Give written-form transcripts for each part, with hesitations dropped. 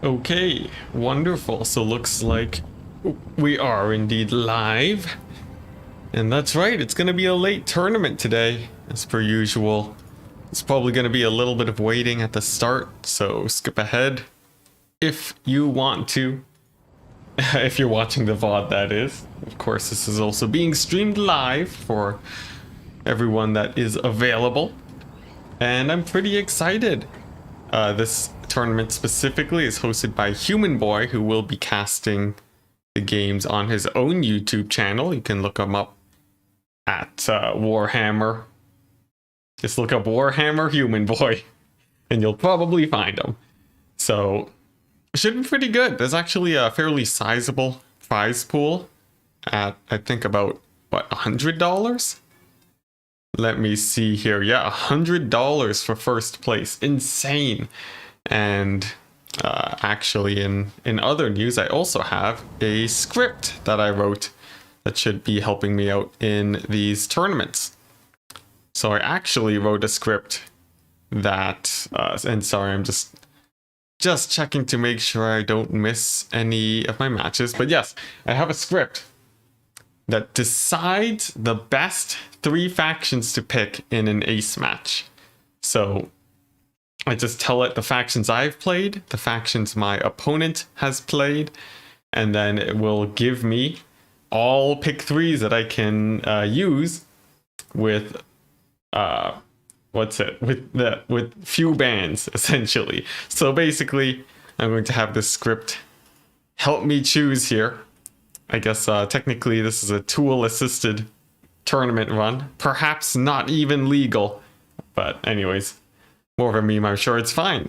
Okay, wonderful. So looks like we are indeed live. And that's right, it's going to be a late tournament today, as per usual. It's probably going to be a little bit of waiting at the start, so skip ahead if you want to. If you're watching the VOD, that is. Of course, this is also being streamed live for everyone that is available. And I'm pretty excited. This tournament specifically is hosted by Human Boy, who will be casting the games on his own YouTube channel. You can look him up at Warhammer. Just look up Warhammer Human Boy, and you'll probably find him. So, it should be pretty good. There's actually a fairly sizable prize pool at, I think, about, what, $100? Let me see here. Yeah, $100 for first place. Insane. And actually, in other news, I also have a script that I wrote that should be helping me out in these tournaments. So I actually wrote a script that, and sorry, I'm just checking to make sure I don't miss any of my matches. But yes, I have a script that decides the best 3 factions to pick in an ace match. So I just tell it the factions I've played, the factions my opponent has played, and then it will give me all pick 3s that I can use with with few bans, essentially. So basically, I'm going to have this script help me choose here. I guess technically this is a tool-assisted tournament run. Perhaps not even legal. But anyways, more of a meme, I'm sure it's fine.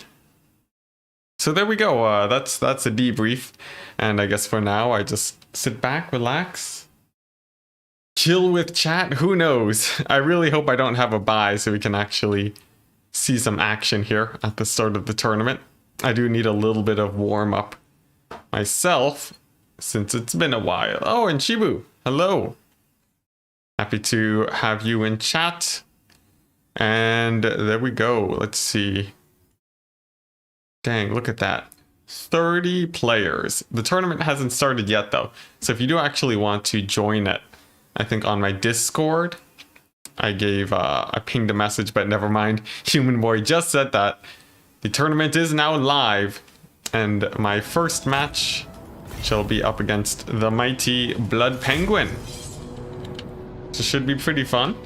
So there we go. That's a debrief. And I guess for now, I just sit back, relax, chill with chat. Who knows? I really hope I don't have a bye so we can actually see some action here at the start of the tournament. I do need a little bit of warm-up myself, since it's been a while. Oh, and Shibu, hello. Happy to have you in chat. And there we go. Let's see. Dang, look at that. 30 players. The tournament hasn't started yet, though. So if you do actually want to join it, I think on my Discord, I pinged a message, but never mind. Human Boy just said that. The tournament is now live. And my first match shall be up against the mighty Blood Penguin. So should be pretty fun.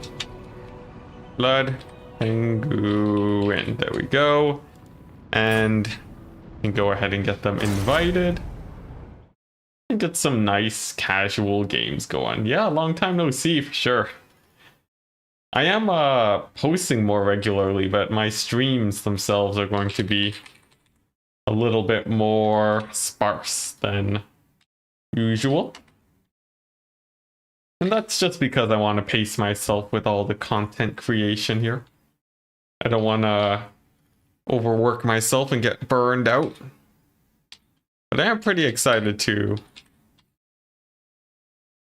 Blood Penguin. There we go. And you can go ahead and get them invited. And get some nice casual games going. Yeah, long time no see for sure. I am posting more regularly, but my streams themselves are going to be a little bit more sparse than usual. And that's just because I want to pace myself with all the content creation here. I don't want to overwork myself and get burned out. But I am pretty excited to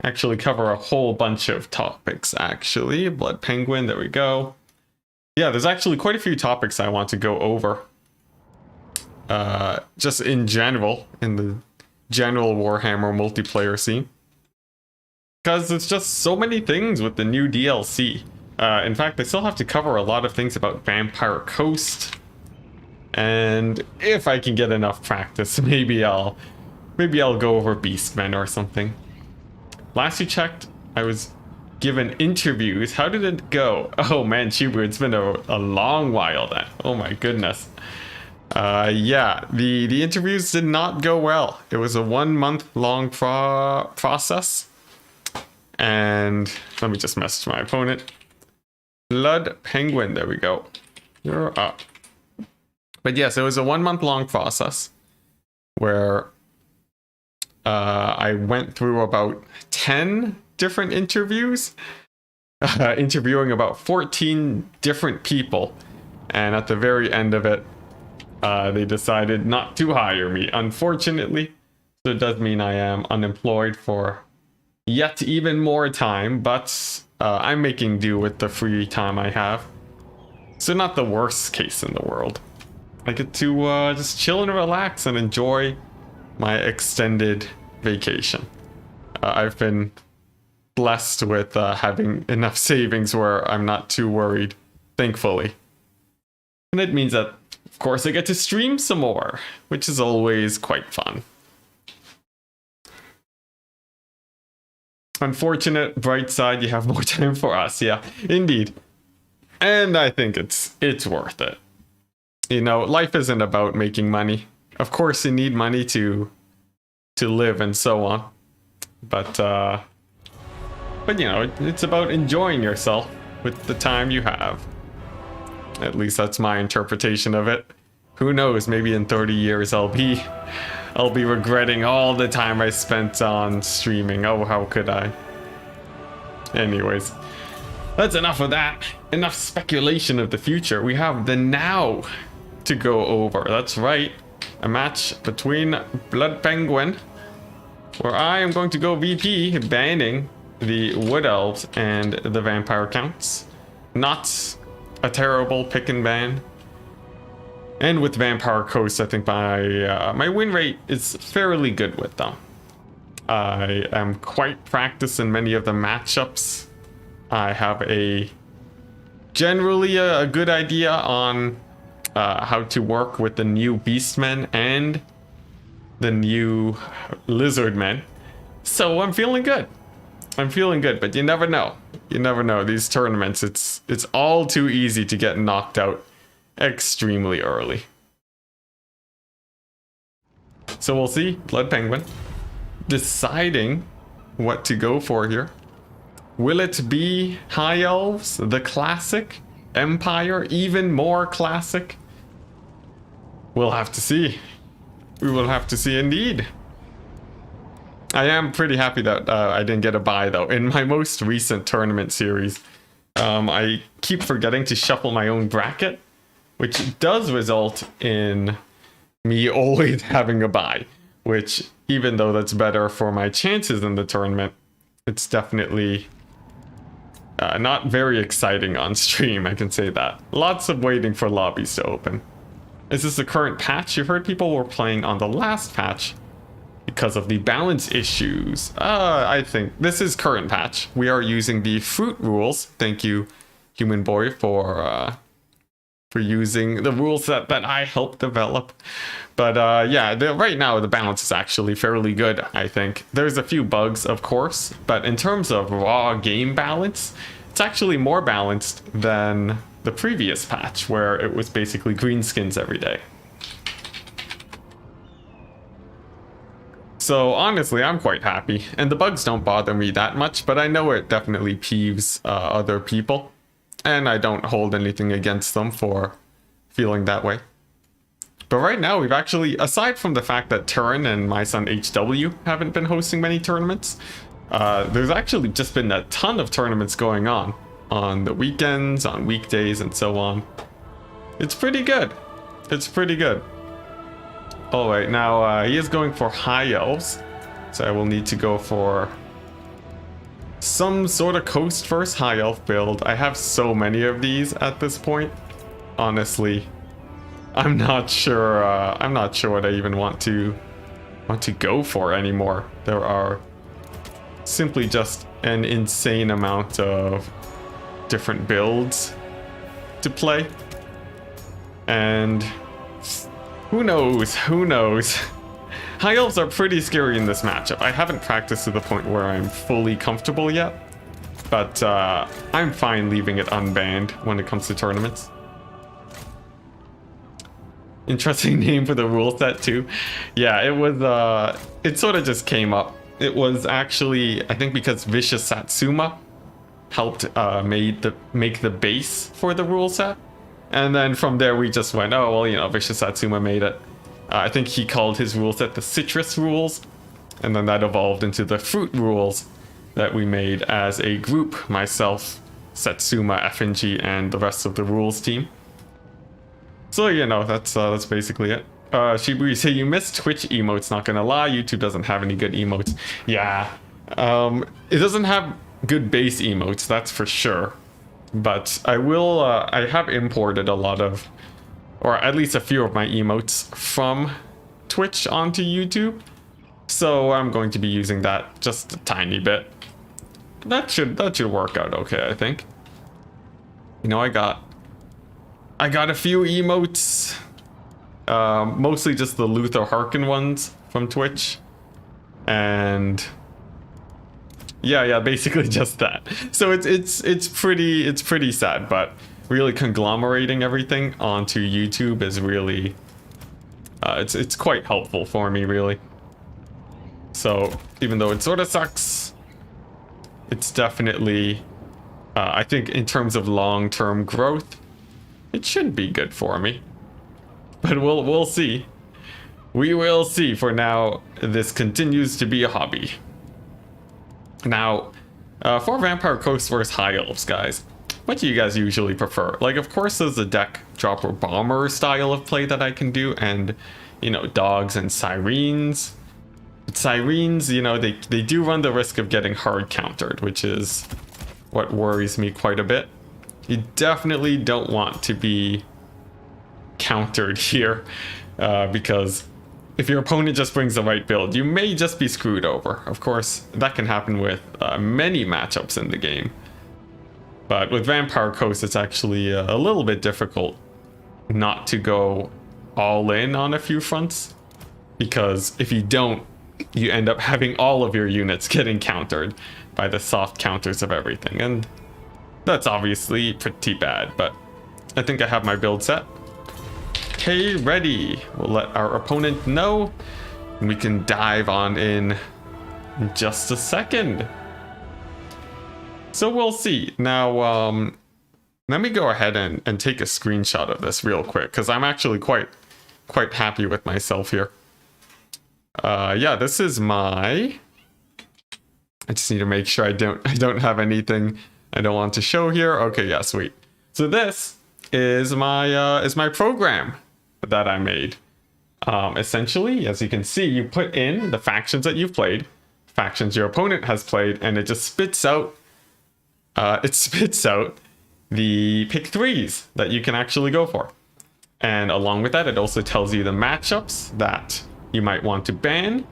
actually cover a whole bunch of topics, actually. Blood Penguin, there we go. Yeah, there's actually quite a few topics I want to go over. Just in general, in the general Warhammer multiplayer scene. Because there's just so many things with the new DLC. In fact, I still have to cover a lot of things about Vampire Coast. And if I can get enough practice, maybe I'll go over Beastmen or something. Last you checked, I was given interviews. How did it go? Oh man, Chibu, it's been a long while then. Oh my goodness. Yeah, the interviews did not go well. It was a 1 month long process. And let me just message my opponent. Blood Penguin, there we go. You're up. But yes, it was a 1 month long process where I went through about 10 different interviews, interviewing about 14 different people. And at the very end of it, they decided not to hire me, unfortunately. So it does mean I am unemployed for yet even more time, but I'm making do with the free time I have. So not the worst case in the world. I get to just chill and relax and enjoy my extended vacation. I've been blessed with having enough savings where I'm not too worried, thankfully. And it means that, of course, I get to stream some more, which is always quite fun. Unfortunate, bright side, you have more time for us. Yeah, indeed. And I think it's worth it. You know, life isn't about making money. Of course, you need money to live and so on. But you know, it's about enjoying yourself with the time you have. At least that's my interpretation of it. Who knows, maybe in 30 years I'll be regretting all the time I spent on streaming. Oh, how could I? Anyways, that's enough of that. Enough speculation of the future. We have the now to go over. That's right. A match between Blood Penguin, where I am going to go VP, banning the Wood Elves and the Vampire Counts. Not a terrible pick and ban. And with Vampire Coast, I think my win rate is fairly good with them. I am quite practiced in many of the matchups. I have generally a good idea on how to work with the new Beastmen and the new Lizardmen. So I'm feeling good. I'm feeling good, but you never know. You never know. These tournaments, it's all too easy to get knocked out extremely early. So we'll see. Blood Penguin deciding what to go for here. Will it be High Elves, the classic? Empire, even more classic? We'll have to see. We will have to see indeed. I am pretty happy that I didn't get a bye though. In my most recent tournament series, I keep forgetting to shuffle my own bracket, which does result in me always having a bye, which even though that's better for my chances in the tournament, it's definitely not very exciting on stream, I can say that. Lots of waiting for lobbies to open. Is this the current patch? You heard people were playing on the last patch because of the balance issues. I think this is current patch. We are using the fruit rules. Thank you, Human Boy, for using the rule set that I helped develop. But yeah, right now the balance is actually fairly good, I think. There's a few bugs, of course, but in terms of raw game balance, it's actually more balanced than the previous patch, where it was basically greenskins every day. So honestly, I'm quite happy, and the bugs don't bother me that much, but I know it definitely peeves other people, and I don't hold anything against them for feeling that way. But right now, we've actually, aside from the fact that Turin and my son HW haven't been hosting many tournaments, there's actually just been a ton of tournaments going on the weekends, on weekdays, and so on. It's pretty good. It's pretty good. All right, now he is going for High Elves, so I will need to go for some sort of Coast first High Elf build. I have so many of these at this point. Honestly, I'm not sure what I even want to go for anymore. There are simply just an insane amount of different builds to play, and who knows? High Elves are pretty scary in this matchup. I haven't practiced to the point where I'm fully comfortable yet, but I'm fine leaving it unbanned when it comes to tournaments. Interesting name for the rule set too. Yeah, it was it sort of just came up. It was actually, I think, because Vicious Satsuma helped make the base for the rule set. And then from there we just went, oh, well, you know, Vicious Satsuma made it. I think he called his rule set the Citrus Rules. And then that evolved into the Fruit Rules that we made as a group. Myself, Satsuma, FNG, and the rest of the rules team. So, you know, that's basically it. Shibu, you say you missed Twitch emotes, not gonna lie. YouTube doesn't have any good emotes. Yeah. It doesn't have good base emotes, that's for sure. But I will, I have imported a lot of or at least a few of my emotes from Twitch onto YouTube. So I'm going to be using that just a tiny bit. That should work out okay, I think. You know, I got a few emotes, mostly just the Luther Harkin ones from Twitch, and yeah, basically just that. So it's pretty sad, but really conglomerating everything onto YouTube is really it's quite helpful for me, really. So even though it sort of sucks, it's definitely I think in terms of long-term growth, it should be good for me. But we'll see. We will see. For now, this continues to be a hobby. Now, for Vampire Coast vs. High Elves, guys, what do you guys usually prefer? Like, of course, there's a deck dropper bomber style of play that I can do, and, you know, dogs and sirens. But sirens, you know, they do run the risk of getting hard countered, which is what worries me quite a bit. You definitely don't want to be countered here, because if your opponent just brings the right build, you may just be screwed over. Of course, that can happen with many matchups in the game. But with Vampire Coast, it's actually a little bit difficult not to go all in on a few fronts. Because if you don't, you end up having all of your units getting countered by the soft counters of everything. And that's obviously pretty bad, but I think I have my build set. Okay, ready. We'll let our opponent know, and we can dive on in just a second. So we'll see. Now, let me go ahead and take a screenshot of this real quick, because I'm actually quite happy with myself here. Yeah, this is my... I just need to make sure I don't have anything I don't want to show here. Okay, yeah, sweet. So this is my program that I made. Essentially, as you can see, you put in the factions that you've played, factions your opponent has played, and it just spits out the pick threes that you can actually go for. And along with that, it also tells you the matchups that you might want to ban.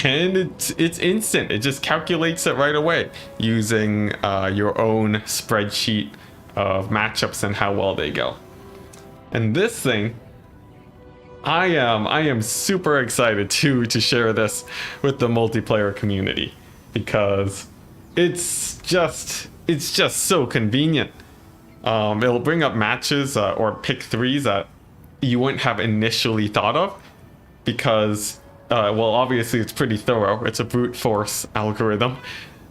And it's instant. It just calculates it right away using your own spreadsheet of matchups and how well they go. And this thing, I am super excited to share this with the multiplayer community, because it's just so convenient. It'll bring up matches or pick threes that you wouldn't have initially thought of, because well, obviously it's pretty thorough. It's a brute force algorithm,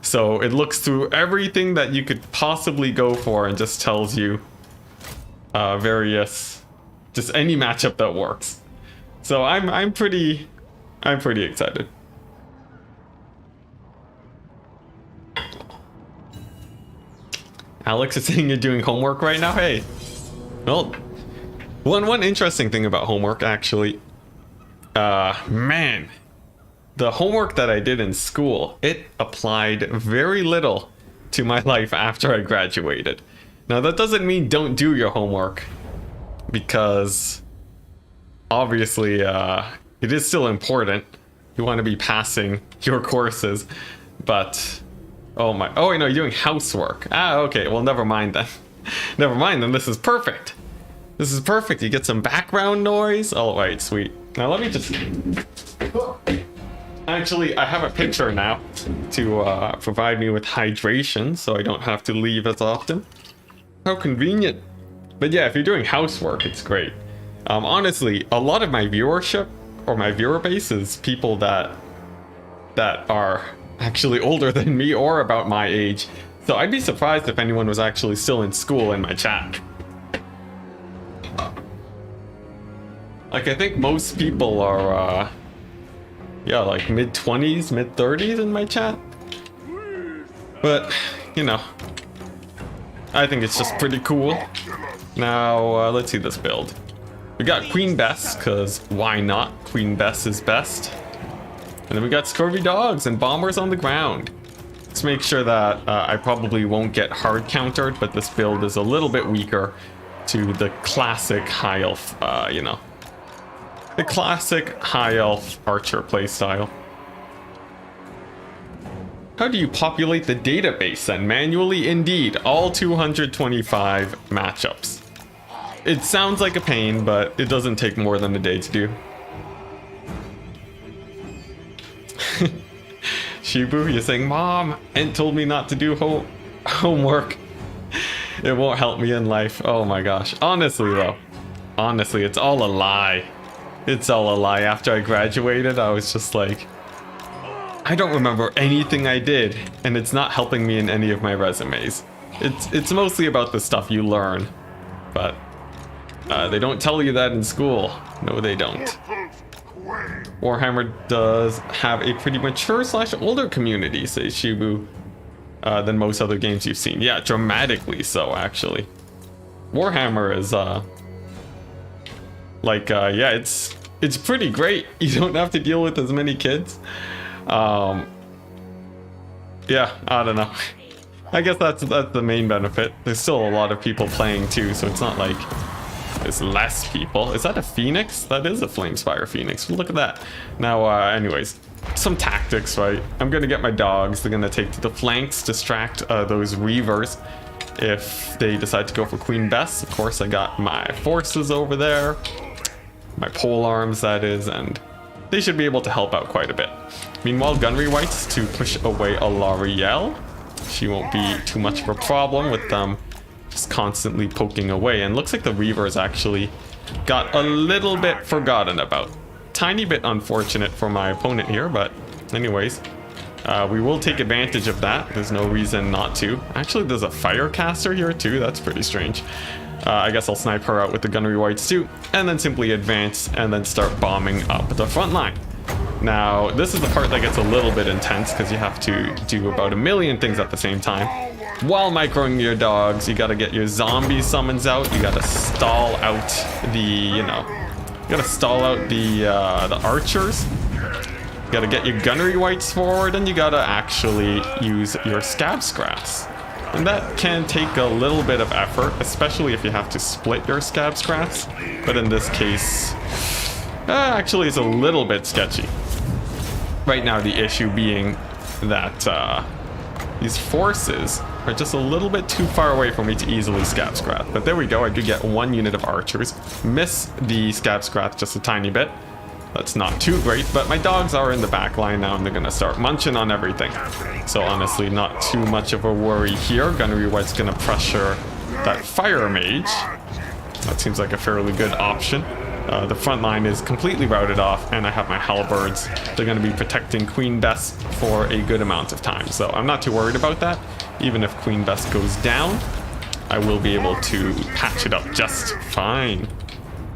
so it looks through everything that you could possibly go for and just tells you just any matchup that works. So I'm pretty excited. Alex is saying you're doing homework right now. Hey, well, one interesting thing about homework, actually. Man, the homework that I did in school, it applied very little to my life after I graduated. Now, that doesn't mean don't do your homework, because obviously it is still important. You want to be passing your courses, but oh wait, no, you're doing housework. Okay, well, never mind then. Never mind then, this is perfect. This is perfect. You get some background noise. All right, sweet. Now let me just... Actually, I have a pitcher now to provide me with hydration, so I don't have to leave as often. How convenient. But yeah, if you're doing housework, it's great. Honestly, a lot of my viewership, or my viewer base, is people that are actually older than me or about my age. So I'd be surprised if anyone was actually still in school in my chat. Like, I think most people are, yeah, like mid-20s, mid-30s in my chat. But, you know, I think it's just pretty cool. Now, let's see this build. We got Queen Bess, because why not? Queen Bess is best. And then we got Scurvy Dogs and Bombers on the ground. Let's make sure that I probably won't get hard countered, but this build is a little bit weaker to the classic high elf, you know, the classic high elf archer playstyle. How do you populate the database then? Manually? Indeed, all 225 matchups. It sounds like a pain, but it doesn't take more than a day to do. Shibu, you're saying, Mom, Ent told me not to do homework. It won't help me in life. Oh my gosh. Honestly though, honestly, it's all a lie. It's all a lie. After I graduated, I was just like, I don't remember anything I did, and it's not helping me in any of my resumes. It's mostly about the stuff you learn, but they don't tell you that in school. No, they don't. Warhammer does have a pretty mature / older community, says Shibu, than most other games you've seen. Yeah, dramatically so, actually. Warhammer is, yeah, it's pretty great. You don't have to deal with as many kids. Yeah, I don't know. I guess that's the main benefit. There's still a lot of people playing too, so it's not like there's less people. Is that a phoenix? That is a flamespire phoenix. Look at that. Now, anyways, some tactics, right? I'm gonna get my dogs. They're gonna take to the flanks, distract those reavers if they decide to go for Queen Bess. Of course, I got my forces over there, my pole arms, that is, and they should be able to help out quite a bit. Meanwhile, gunnery whites to push away a L'Oreal. She won't be too much of a problem with them just constantly poking away. And looks like the reavers actually got a little bit forgotten about. Tiny bit unfortunate for my opponent here, but anyways, we will take advantage of that. There's no reason not to. Actually, there's a firecaster here too. That's pretty strange. I guess I'll snipe her out with the gunnery whites too, and then simply advance and then start bombing up the front line. Now, this is the part that gets a little bit intense because you have to do about a million things at the same time. While microing your dogs, you gotta get your zombie summons out. You gotta stall out the, you gotta stall out the archers. You gotta get your gunnery whites forward, and you gotta actually use your scabs grass. And that can take a little bit of effort, especially if you have to split your scabs grass. But in this case, actually it's a little bit sketchy. Right now, the issue being that these forces are just a little bit too far away for me to easily scab scrath. But there we go, I do get one unit of archers. Miss the scab scrath just a tiny bit. That's not too great, but my dogs are in the back line now and they're gonna start munching on everything. So honestly, not too much of a worry here. Gunnery white's gonna pressure that fire mage. That seems like a fairly good option. The front line is completely routed off, and I have my halberds. They're going to be protecting Queen Bess for a good amount of time, so I'm not too worried about that. Even if Queen Bess goes down, I will be able to patch it up just fine.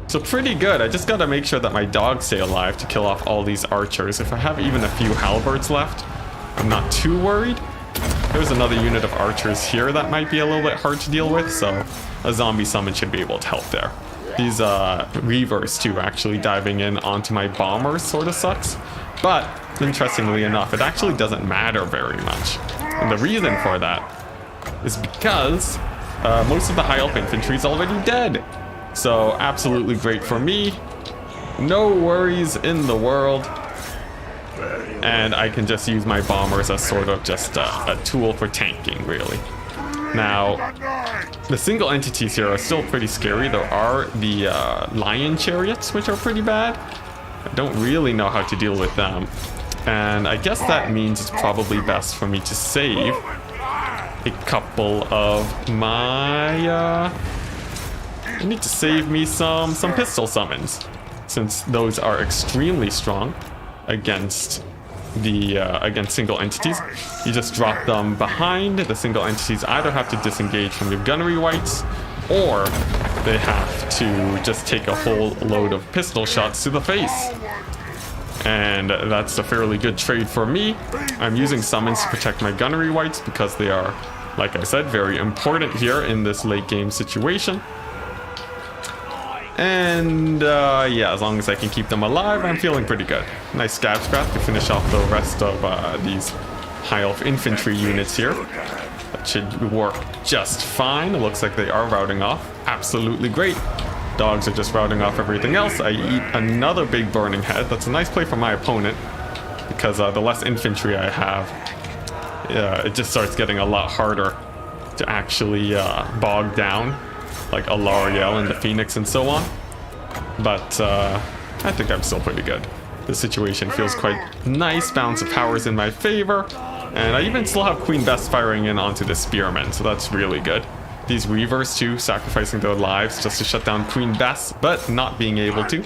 So pretty good. I just got to make sure that my dogs stay alive to kill off all these archers. If I have even a few halberds left, I'm not too worried. There's another unit of archers here that might be a little bit hard to deal with, so a zombie summon should be able to help there. These reavers too, actually diving in onto my bombers sort of sucks. But interestingly enough, it actually doesn't matter very much. And the reason for that is because most of the high elf infantry is already dead. So absolutely great for me. No worries in the world. And I can just use my bombers as sort of just a tool for tanking, really. Now, the single entities here are still pretty scary. There are the lion chariots, which are pretty bad. I don't really know how to deal with them. And I guess that means it's probably best for me to save a couple of my... I need to save me some pistol summons, since those are extremely strong against the against single entities. You just drop them behind. The single entities either have to disengage from your gunnery whites, or they have to just take a whole load of pistol shots to the face. And that's a fairly good trade for me. I'm using summons to protect my gunnery whites because they are, like I said, very important here in this late game situation. And yeah, as long as I can keep them alive, I'm feeling pretty good. Nice scab scrap to finish off the rest of these high elf infantry units here. That should work just fine. It looks like they are routing off. Absolutely great. Dogs are just routing off everything else. I eat another big burning head. That's a nice play for my opponent, because the less infantry I have, it just starts getting a lot harder to actually bog down, like Alariel and the Phoenix and so on. But I think I'm still pretty good. The situation feels quite nice. Balance of power is in my favor. And I even still have Queen Bess firing in onto the Spearmen, so that's really good. These Reavers too, sacrificing their lives just to shut down Queen Bess, but not being able to,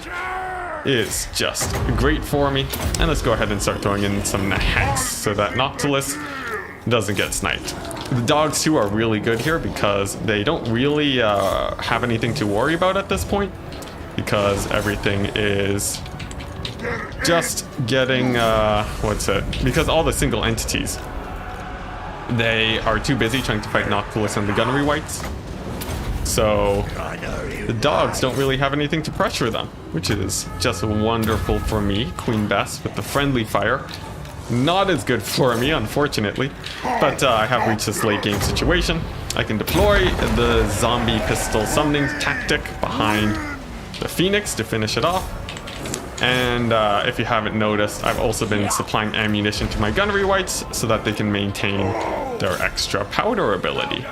is just great for me. And let's go ahead and start throwing in some Hex so that Noctilus doesn't get sniped. The dogs too are really good here because they don't really have anything to worry about at this point, because everything is just getting, because all the single entities, they are too busy trying to fight Noctilus and the Gunnery Wights. So the dogs don't really have anything to pressure them, which is just wonderful for me. Queen Bess with the friendly fire. Not as good for me, unfortunately, but I have reached this late game situation. I can deploy the zombie pistol summoning tactic behind the Phoenix to finish it off. And if you haven't noticed, I've also been supplying ammunition to my Gunnery Wights so that they can maintain their extra powder ability.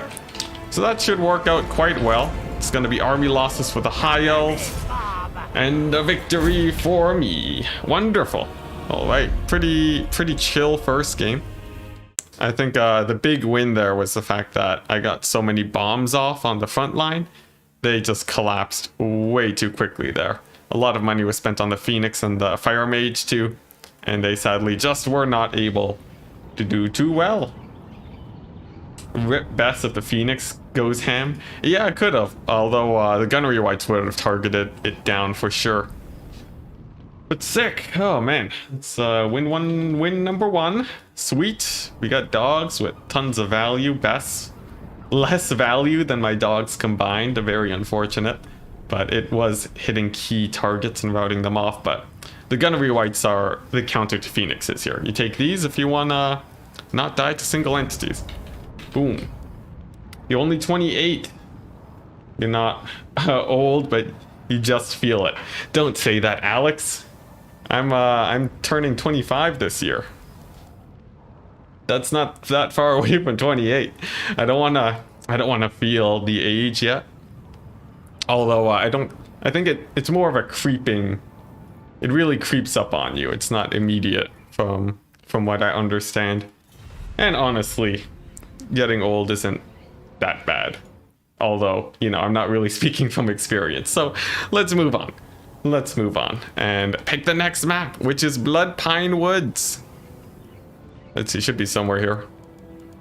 So that should work out quite well. It's going to be army losses for the High Elves and a victory for me. Wonderful. All right, pretty chill first game. I think the big win there was the fact that I got so many bombs off on the front line. They just collapsed way too quickly there. A lot of money was spent on the Phoenix and the Fire Mage too, and they sadly just were not able to do too well. Rip Bess if the Phoenix goes ham. Yeah, it could have, although the Gunnery Wights would have targeted it down for sure. But sick. Oh man, it's win number one. Sweet. We got dogs with tons of value. Bess, less value than my dogs combined. Very unfortunate. But it was hitting key targets and routing them off. But the Gunnery Wights are the counter to Phoenixes here. You take these if you want to not die to single entities. Boom. You're only 28. You're not old, but you just feel it. Don't say that, Alex. I'm turning 25 this year. That's not that far away from 28. I don't wanna feel the age yet. Although I think it's more of a creeping. It really creeps up on you. It's not immediate from what I understand. And honestly, getting old isn't that bad. Although, I'm not really speaking from experience. So let's move on. Let's move on and pick the next map, which is Blood Pine Woods. Let's see, should be somewhere here.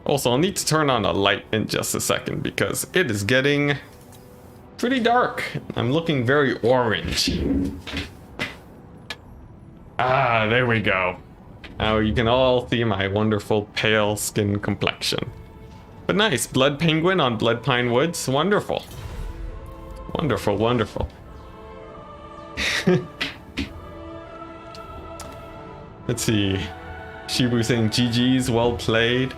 Also, I'll need to turn on a light in just a second because it is getting pretty dark. I'm looking very orange. Ah, there we go. Now you can all see my wonderful pale skin complexion. But nice, Blood Penguin on Blood Pine Woods. Wonderful. Wonderful, wonderful. Let's see. Shibu saying GG's, well played.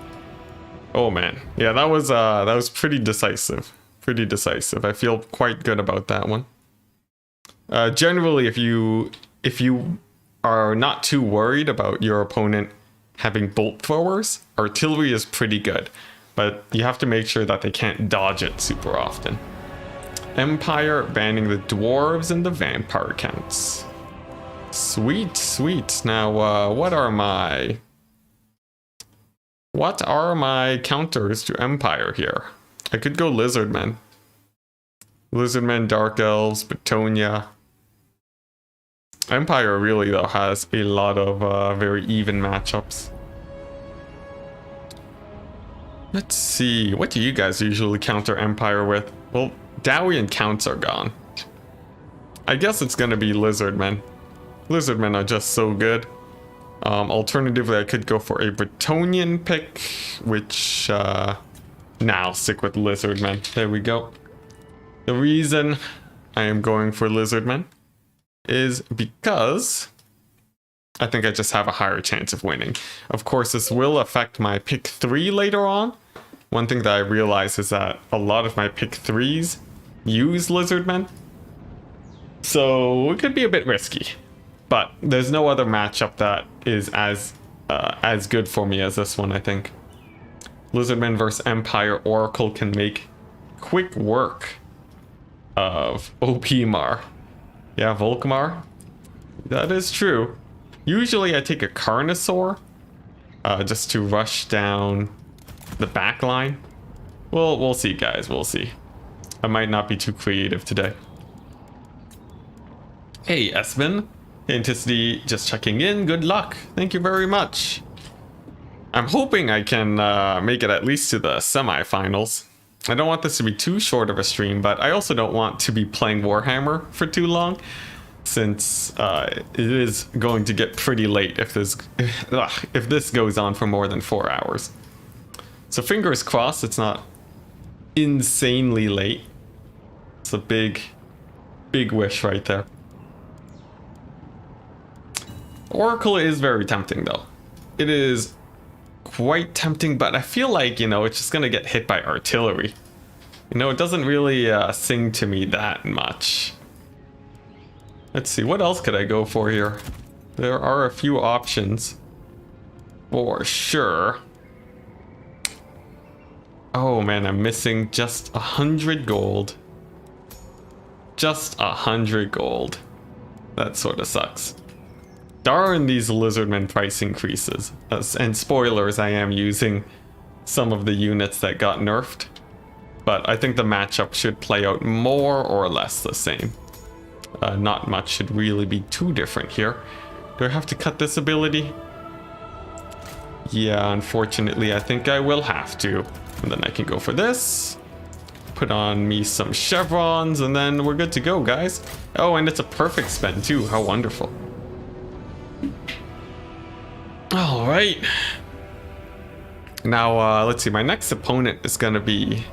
Oh man, yeah, that was pretty decisive. Pretty decisive. I feel quite good about that one. Generally, if you are not too worried about your opponent having bolt throwers, artillery is pretty good, but you have to make sure that they can't dodge it super often. Empire banning the dwarves and the vampire counts. Sweet, sweet. Now, what are my counters to Empire here? I could go Lizardmen. Lizardmen, Dark Elves, Betonia. Empire really, though, has a lot of very even matchups. Let's see. What do you guys usually counter Empire with? Well, Dowian counts are gone. I guess it's gonna be Lizardmen. Lizardmen are just so good. Alternatively, I could go for a Bretonian pick, which, nah, I'll stick with Lizardmen. There we go. The reason I am going for Lizardmen is because I think I just have a higher chance of winning. Of course, this will affect my pick 3 later on, one thing that I realize is that a lot of my pick 3s use lizardmen. So it could be a bit risky. But there's no other matchup that is as good for me as this one, I think. Lizardmen versus Empire Oracle can make quick work of OP Mar. Yeah, Volkmar. That is true. Usually I take a Carnosaur just to rush down the back line. We'll see, guys. We'll see. I might not be too creative today. Hey, Espen. Enticity just checking in. Good luck. Thank you very much. I'm hoping I can make it at least to the semifinals. I don't want this to be too short of a stream, but I also don't want to be playing Warhammer for too long, since it is going to get pretty late if this goes on for more than 4 hours. So fingers crossed it's not insanely late. It's a big wish right there. Oracle is very tempting though. It is quite tempting, but I feel like, you know, it's just gonna get hit by artillery. You know, it doesn't really sing to me that much. Let's see, what else could I go for here? There are a few options. For sure. Oh man, I'm missing just 100 gold. Just 100 gold. That sort of sucks. Darn these lizardmen price increases. And spoilers, I am using some of the units that got nerfed. But I think the matchup should play out more or less the same. Not much should really be too different here. Do I have to cut this ability? Yeah, unfortunately, I think I will have to. And then I can go for this. Put on me some chevrons, and then we're good to go, guys. Oh, and it's a perfect spend, too. How wonderful. All right. Now, let's see. My next opponent is going to be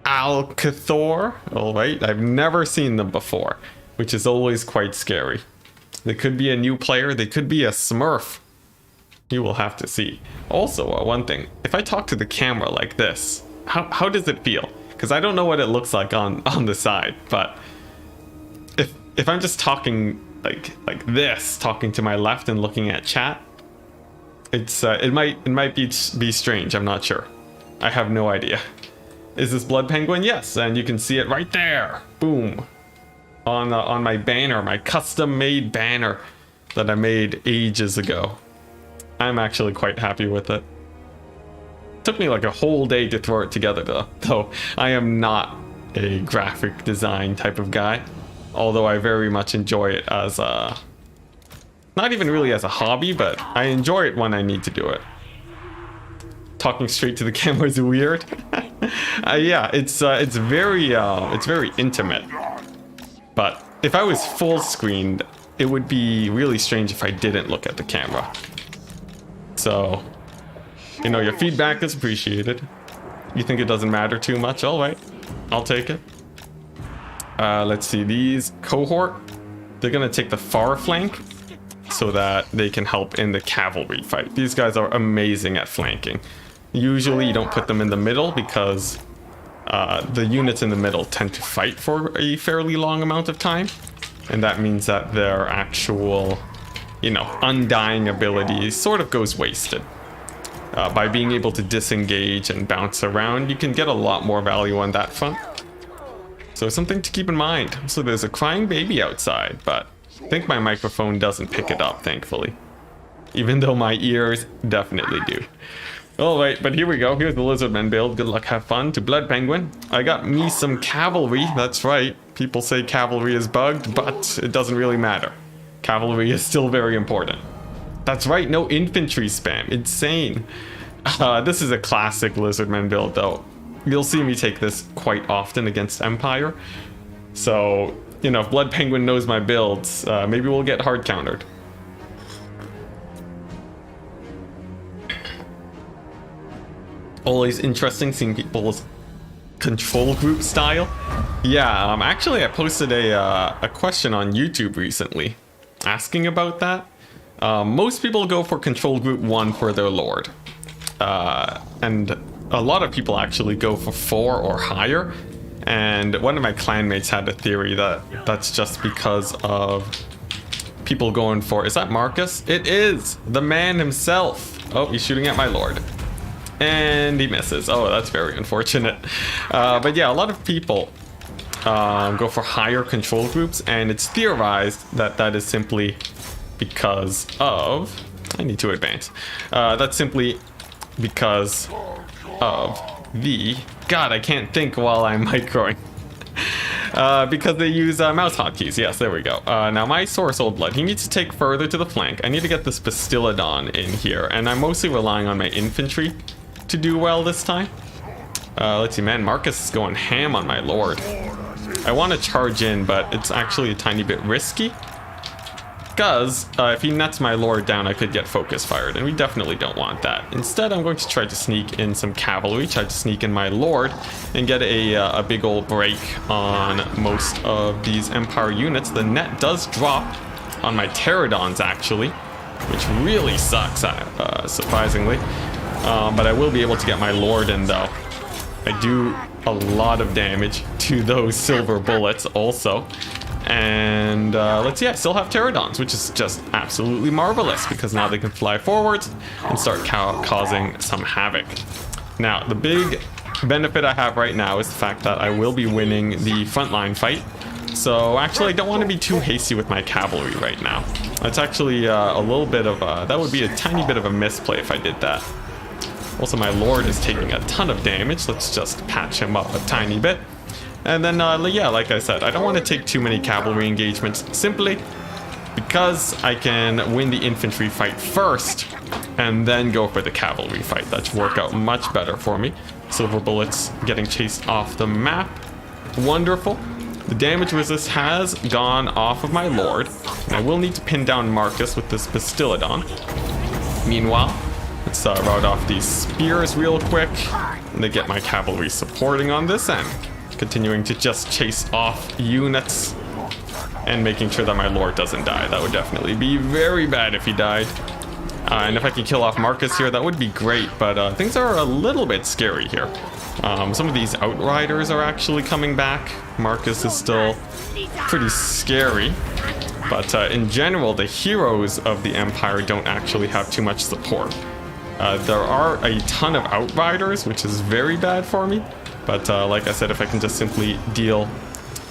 Alcathor. All right. I've never seen them before, which is always quite scary. They could be a new player. They could be a Smurf. You will have to see. Also, one thing. If I talk to the camera like this, how does it feel? Because I don't know what it looks like on the side. But if I'm just talking like this, talking to my left and looking at chat, it might be strange. I'm not sure. I have no idea. Is this Blood Penguin? Yes, and you can see it right there. Boom, on my banner, my custom-made banner that I made ages ago. I'm actually quite happy with it. Took me like a whole day to throw it together though I am not a graphic design type of guy. Although I very much enjoy it as a... not even really as a hobby, but I enjoy it when I need to do it. Talking straight to the camera is weird. Yeah, it's very intimate. But if I was full screened, it would be really strange if I didn't look at the camera. So, you know, your feedback is appreciated. You think it doesn't matter too much? All right, I'll take it. Let's see, these cohort, they're gonna take the far flank so that they can help in the cavalry fight. These guys are amazing at flanking. Usually you don't put them in the middle because the units in the middle tend to fight for a fairly long amount of time. And that means that their actual, you know, undying ability sort of goes wasted. By being able to disengage and bounce around, you can get a lot more value on that front. So something to keep in mind. So there's a crying baby outside, but I think my microphone doesn't pick it up, thankfully. Even though my ears definitely do. Alright, but here we go. Here's the Lizardman build. Good luck, have fun. To Blood Penguin. I got me some cavalry, that's right. People say cavalry is bugged, but it doesn't really matter. Cavalry is still very important. That's right, no infantry spam. Insane. This is a classic Lizardman build, though. You'll see me take this quite often against Empire. So, you know, if Blood Penguin knows my builds, maybe we'll get hard countered. Always interesting seeing people's control group style. Yeah, actually I posted a question on YouTube recently asking about that. Most people go for control group 1 for their lord. and a lot of people actually go for 4 or higher. And one of my clanmates had a theory that that's just because of people going for... Is that Marcus? It is! The man himself! Oh, he's shooting at my lord. And he misses. Oh, that's very unfortunate. But yeah, a lot of people go for higher control groups, and it's theorized that that is simply because of... I need to advance. That's simply because of the... God, I can't think while I'm microing. Because they use mouse hotkeys. Yes, there we go. Now my Source Old Blood, he needs to take further to the flank. I need to get this Bastillodon in here, and I'm mostly relying on my infantry to do well this time. Let's see, man, Marcus is going ham on my lord. I want to charge in, but it's actually a tiny bit risky. Because if he nets my lord down, I could get focus fired, and we definitely don't want that. Instead, I'm going to try to sneak in some cavalry, try to sneak in my lord, and get a big old break on most of these Empire units. The net does drop on my Pterodons, actually, which really sucks, surprisingly. But I will be able to get my lord in, though. I do a lot of damage to those silver bullets also. And let's see, I still have Pterodons, which is just absolutely marvelous because now they can fly forwards and start causing some havoc. Now, the big benefit I have right now is the fact that I will be winning the frontline fight. So actually, I don't want to be too hasty with my cavalry right now. That's actually a little bit of that would be a tiny bit of a misplay if I did that. Also, my lord is taking a ton of damage. Let's just patch him up a tiny bit. And then, yeah, like I said, I don't want to take too many cavalry engagements, simply because I can win the infantry fight first, and then go for the cavalry fight. That should work out much better for me. Silver bullets getting chased off the map. Wonderful. The damage resist has gone off of my lord, and I will need to pin down Marcus with this Bastillodon. Meanwhile, let's rout off these spears real quick, and they get my cavalry supporting on this end. Continuing to just chase off units and making sure that my lord doesn't die. That would definitely be very bad if he died. And if I can kill off Marcus here, that would be great, but things are a little bit scary here. Some of these Outriders are actually coming back. Marcus is still pretty scary, but in general, the heroes of the Empire don't actually have too much support. There are a ton of Outriders, which is very bad for me. But like I said, if I can just simply deal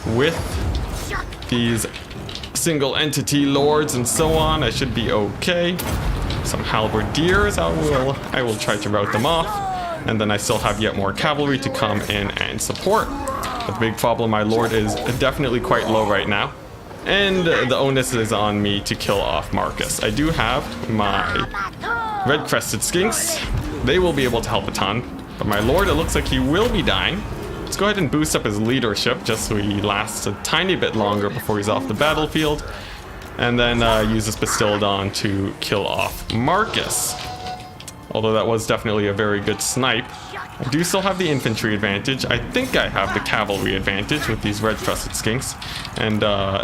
with these single entity lords and so on, I should be okay. Some halberdiers, I will try to rout them off. And then I still have yet more cavalry to come in and support. The big problem, my lord is definitely quite low right now. And the onus is on me to kill off Marcus. I do have my red-crested skinks. They will be able to help a ton. But my lord, it looks like he will be dying. Let's go ahead and boost up his leadership just so he lasts a tiny bit longer before he's off the battlefield. And then use this Bastillodon to kill off Marcus. Although that was definitely a very good snipe. I do still have the infantry advantage. I think I have the cavalry advantage with these red-crested skinks. And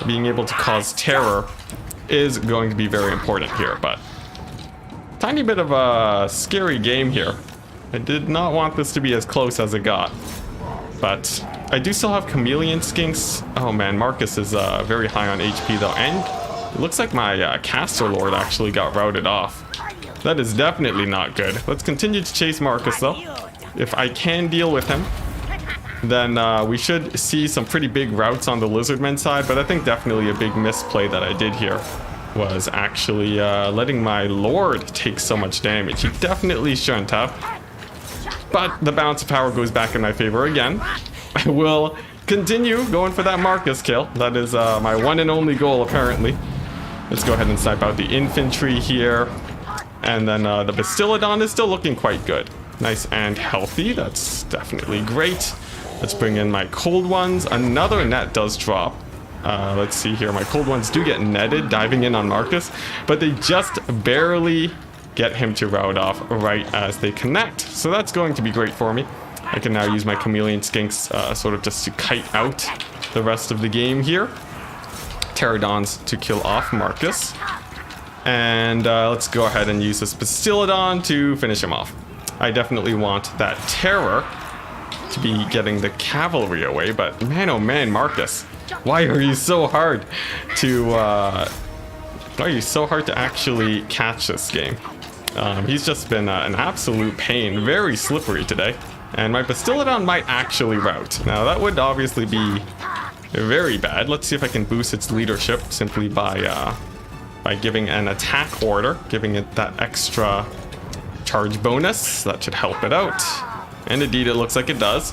being able to cause terror is going to be very important here. But tiny bit of a scary game here. I did not want this to be as close as it got. But I do still have chameleon skinks. Oh man, Marcus is very high on HP though. And it looks like my caster lord actually got routed off. That is definitely not good. Let's continue to chase Marcus though. If I can deal with him, then we should see some pretty big routes on the lizardmen side. But I think definitely a big misplay that I did here was actually letting my lord take so much damage. He definitely shouldn't have. But the balance of power goes back in my favor again. I will continue going for that Marcus kill. That is my one and only goal, apparently. Let's go ahead and snipe out the infantry here. And then the Bastillodon is still looking quite good. Nice and healthy. That's definitely great. Let's bring in my cold ones. Another net does drop. Let's see here. My cold ones do get netted diving in on Marcus, but they just barely get him to rout off right as they connect. So that's going to be great for me. I can now use my chameleon skinks sort of just to kite out the rest of the game here. Pterodons to kill off Marcus. And let's go ahead and use this Bastillodon to finish him off. I definitely want that terror to be getting the cavalry away. But man, oh man, Marcus, why are you so hard to actually catch this game? He's just been an absolute pain, very slippery today. And my Bastiladon might actually rout. Now that would obviously be very bad. Let's see if I can boost its leadership simply by giving an attack order, giving it that extra charge bonus. That should help it out. And indeed, it looks like it does.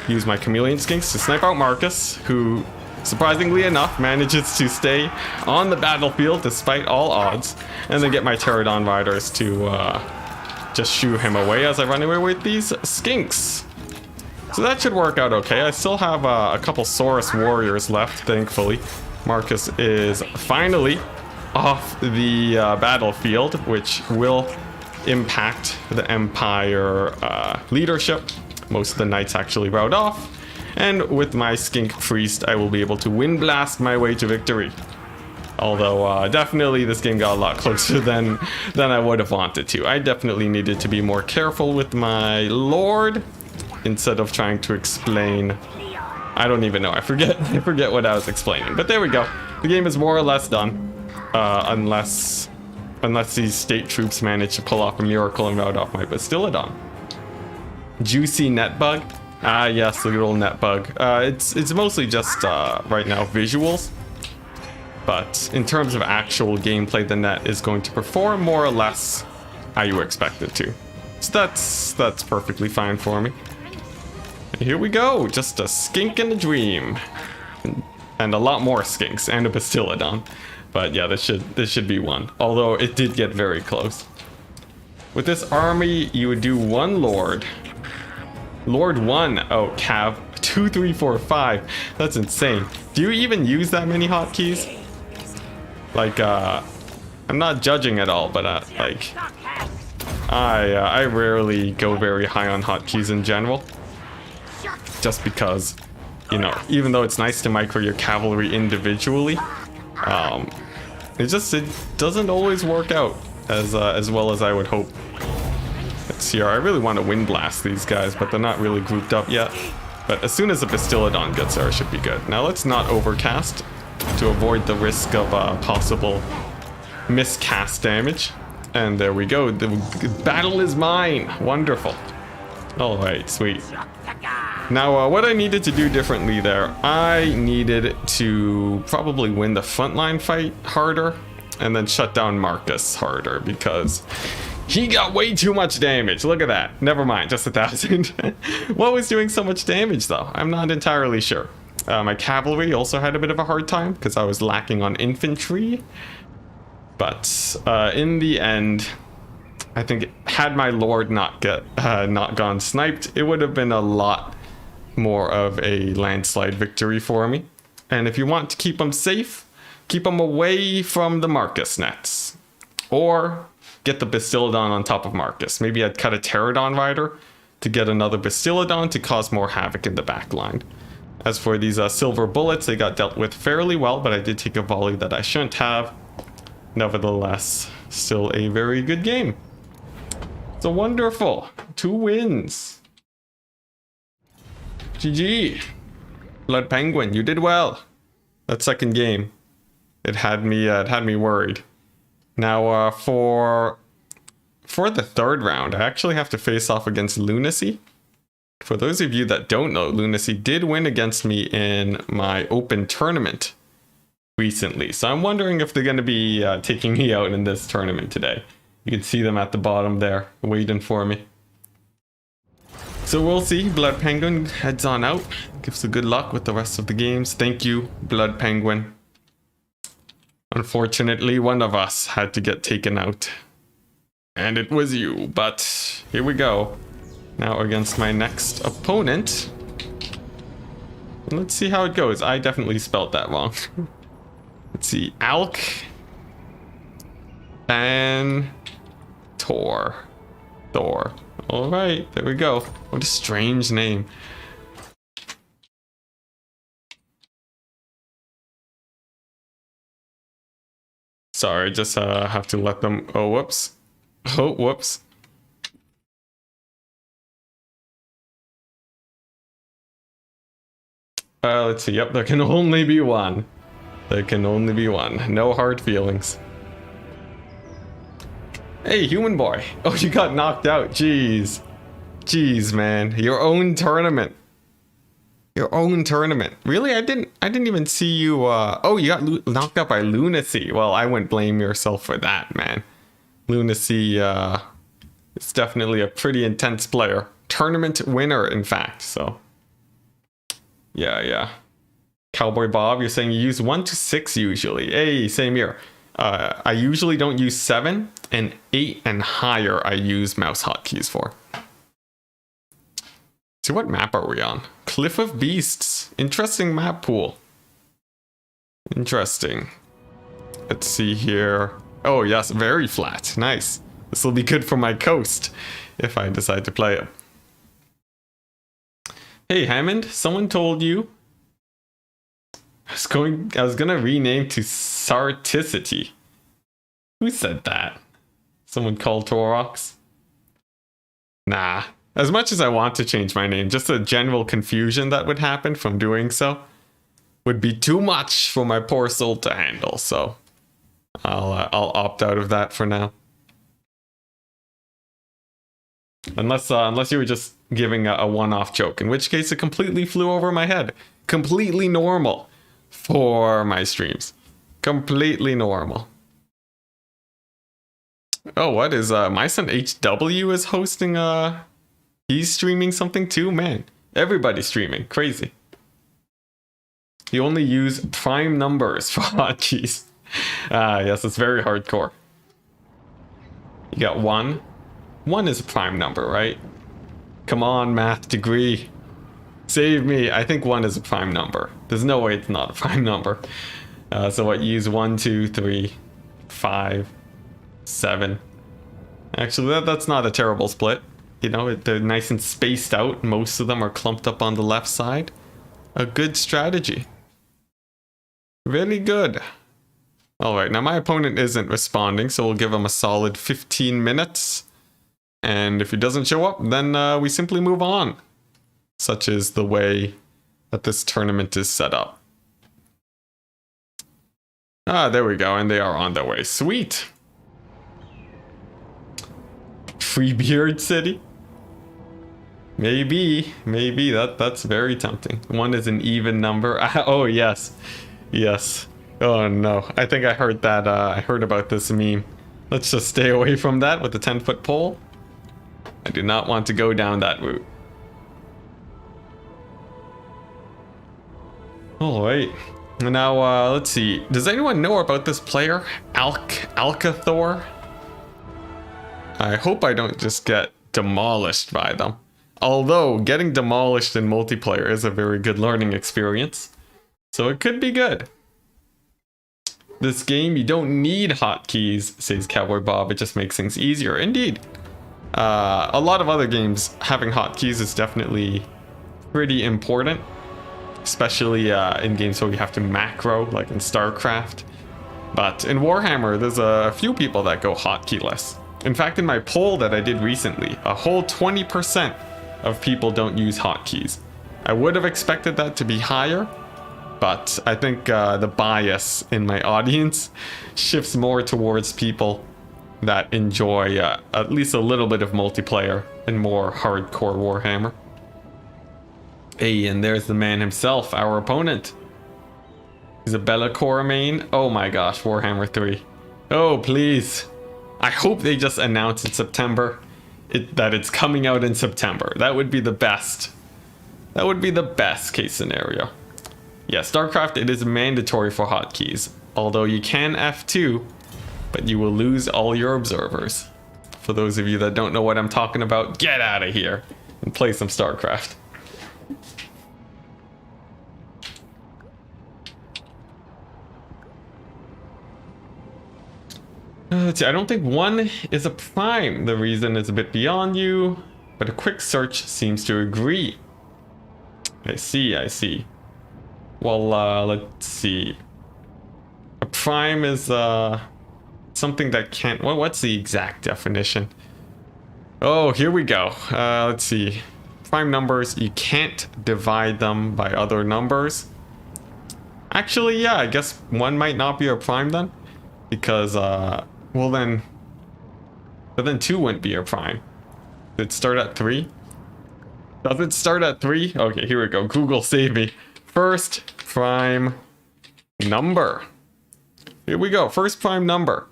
Use my Chameleon Skinks to snipe out Marcus, who, surprisingly enough, manages to stay on the battlefield despite all odds, and then get my Pterodon Riders to just shoo him away as I run away with these Skinks. So that should work out okay. I still have a couple Saurus Warriors left, thankfully. Marcus is finally off the battlefield, which will impact the Empire leadership. Most of the knights actually rout off, and with my Skink Priest, I will be able to wind blast my way to victory. Although definitely this game got a lot closer than I would have wanted to. I definitely needed to be more careful with my Lord instead of trying to explain. I don't even know. I forget what I was explaining. But there we go. The game is more or less done, unless these state troops manage to pull off a miracle and rout off my Bastiladon. Juicy net bug. Ah, yes, the good old net bug. It's mostly just right now visuals. But in terms of actual gameplay, the net is going to perform more or less how you expect it to. So that's perfectly fine for me. And here we go, just a skink and a dream. And a lot more skinks and a Bastiladon. But yeah, this should be one. Although it did get very close. With this army, you would do one Lord. Lord 1. Oh, Cav. 2, 3, 4, 5. That's insane. Do you even use that many hotkeys? Like, I'm not judging at all, but like, I rarely go very high on hotkeys in general. Just because, you know, even though it's nice to micro your cavalry individually, it doesn't always work out as well as I would hope. Let's see here. I really want to wind blast these guys, but they're not really grouped up yet. But as soon as the Bastiladon gets there, it should be good. Now let's not overcast to avoid the risk of possible miscast damage. And there we go. The battle is mine. Wonderful. All right, sweet. Now, what I needed to do differently there, I needed to probably win the frontline fight harder and then shut down Marcus harder because he got way too much damage. Look at that. Never mind, just 1,000. What was doing so much damage though? I'm not entirely sure. My cavalry also had a bit of a hard time because I was lacking on infantry. But in the end, I think had my Lord not gone sniped, it would have been a lot more of a landslide victory for me. And if you want to keep them safe, keep them away from the Marcus nets. Or get the Bastiladon on top of Marcus. Maybe I'd cut a Pterodon Rider to get another Bastiladon to cause more havoc in the back line. As for these silver bullets, they got dealt with fairly well, but I did take a volley that I shouldn't have. Nevertheless, still a very good game. So wonderful. 2 wins. GG. Blood Penguin, you did well. That second game, it had me worried. Now, for the third round, I actually have to face off against Lunacy. For those of you that don't know, Lunacy did win against me in my open tournament recently. So I'm wondering if they're going to be taking me out in this tournament today. You can see them at the bottom there, waiting for me. So we'll see. Blood Penguin heads on out. Gives a good luck with the rest of the games. Thank you, Blood Penguin. Unfortunately, one of us had to get taken out. And it was you, but here we go. Now against my next opponent. Let's see how it goes. I definitely spelled that wrong. Let's see. Alk. And Thor. Alright, there we go. What a strange name. Sorry, just have to let them... Oh, whoops. Oh, whoops. Let's see. Yep, there can only be one. There can only be one. No hard feelings. Hey, human boy. Oh, you got knocked out. Jeez. Jeez, man. Your own tournament. Your own tournament. Really? I didn't even see you. Oh, you got knocked out by Lunacy. Well, I wouldn't blame yourself for that, man. Lunacy, is definitely a pretty intense player. Tournament winner, in fact, so. Yeah. Cowboy Bob, you're saying you use 1 to 6 usually. Hey, same here. I usually don't use 7, and 8 and higher I use mouse hotkeys for. So what map are we on? Cliff of Beasts. Interesting map pool. Interesting. Let's see here. Oh yes, very flat. Nice. This will be good for my coast if I decide to play it. Hey Hammond, someone told you I was gonna rename to Sarticity. Who said that? Someone called Torox? Nah. As much as I want to change my name, just the general confusion that would happen from doing so would be too much for my poor soul to handle, so I'll opt out of that for now. Unless you were just giving a one-off joke, in which case it completely flew over my head. Completely normal for my streams. Completely normal. Oh, what is my son HW is hosting he's streaming something too? Man, everybody's streaming. Crazy. You only use prime numbers for hotkeys. Yes, it's very hardcore. You got 1. 1 is a prime number, right? Come on, math degree. Save me. I think 1 is a prime number. There's no way it's not a prime number. So what, you use 1, 2, 3, 5, 7. Actually, that's not a terrible split. You know, they're nice and spaced out. Most of them are clumped up on the left side. A good strategy. Really good. Alright, now my opponent isn't responding, so we'll give him a solid 15 minutes. And if he doesn't show up, then we simply move on. Such is the way that this tournament is set up. Ah, there we go, and they are on their way. Sweet! Freebeard City? Maybe that's very tempting. 1 is an even number. Oh yes. Oh no, I think I heard that. I heard about this meme. Let's just stay away from that with the 10-foot pole. I do not want to go down that route. Alright, now let's see. Does anyone know about this player? Alcathor? I hope I don't just get demolished by them. Although, getting demolished in multiplayer is a very good learning experience. So it could be good. This game, you don't need hotkeys, says Cowboy Bob. It just makes things easier. Indeed. A lot of other games, having hotkeys is definitely pretty important. Especially in games where you have to macro, like in StarCraft. But in Warhammer, there's a few people that go hotkey-less. In fact, in my poll that I did recently, a whole 20% of people don't use hotkeys. I would have expected that to be higher, but I think the bias in my audience shifts more towards people that enjoy at least a little bit of multiplayer and more hardcore Warhammer. Hey, and there's the man himself, our opponent. He's a Be'lakor main. Oh my gosh, Warhammer 3. Oh, please. I hope they just announce in September that it's coming out in September. That would be the best. That would be the best case scenario. Yeah, StarCraft, it is mandatory for hotkeys. Although you can F2, but you will lose all your observers. For those of you that don't know what I'm talking about, get out of here and play some StarCraft. Let's see, I don't think 1 is a prime. The reason is a bit beyond you, but a quick search seems to agree. I see. Well, let's see. A prime is something that can't... What's the exact definition? Oh, here we go. Let's see. prime numbers, you can't divide them by other numbers. Actually, yeah, I guess 1 might not be a prime then. Because, well then... But then 2 wouldn't be a prime. Did it start at 3? Does it start at 3? Okay, here we go. Google save me. First prime number. Here we go. First prime number.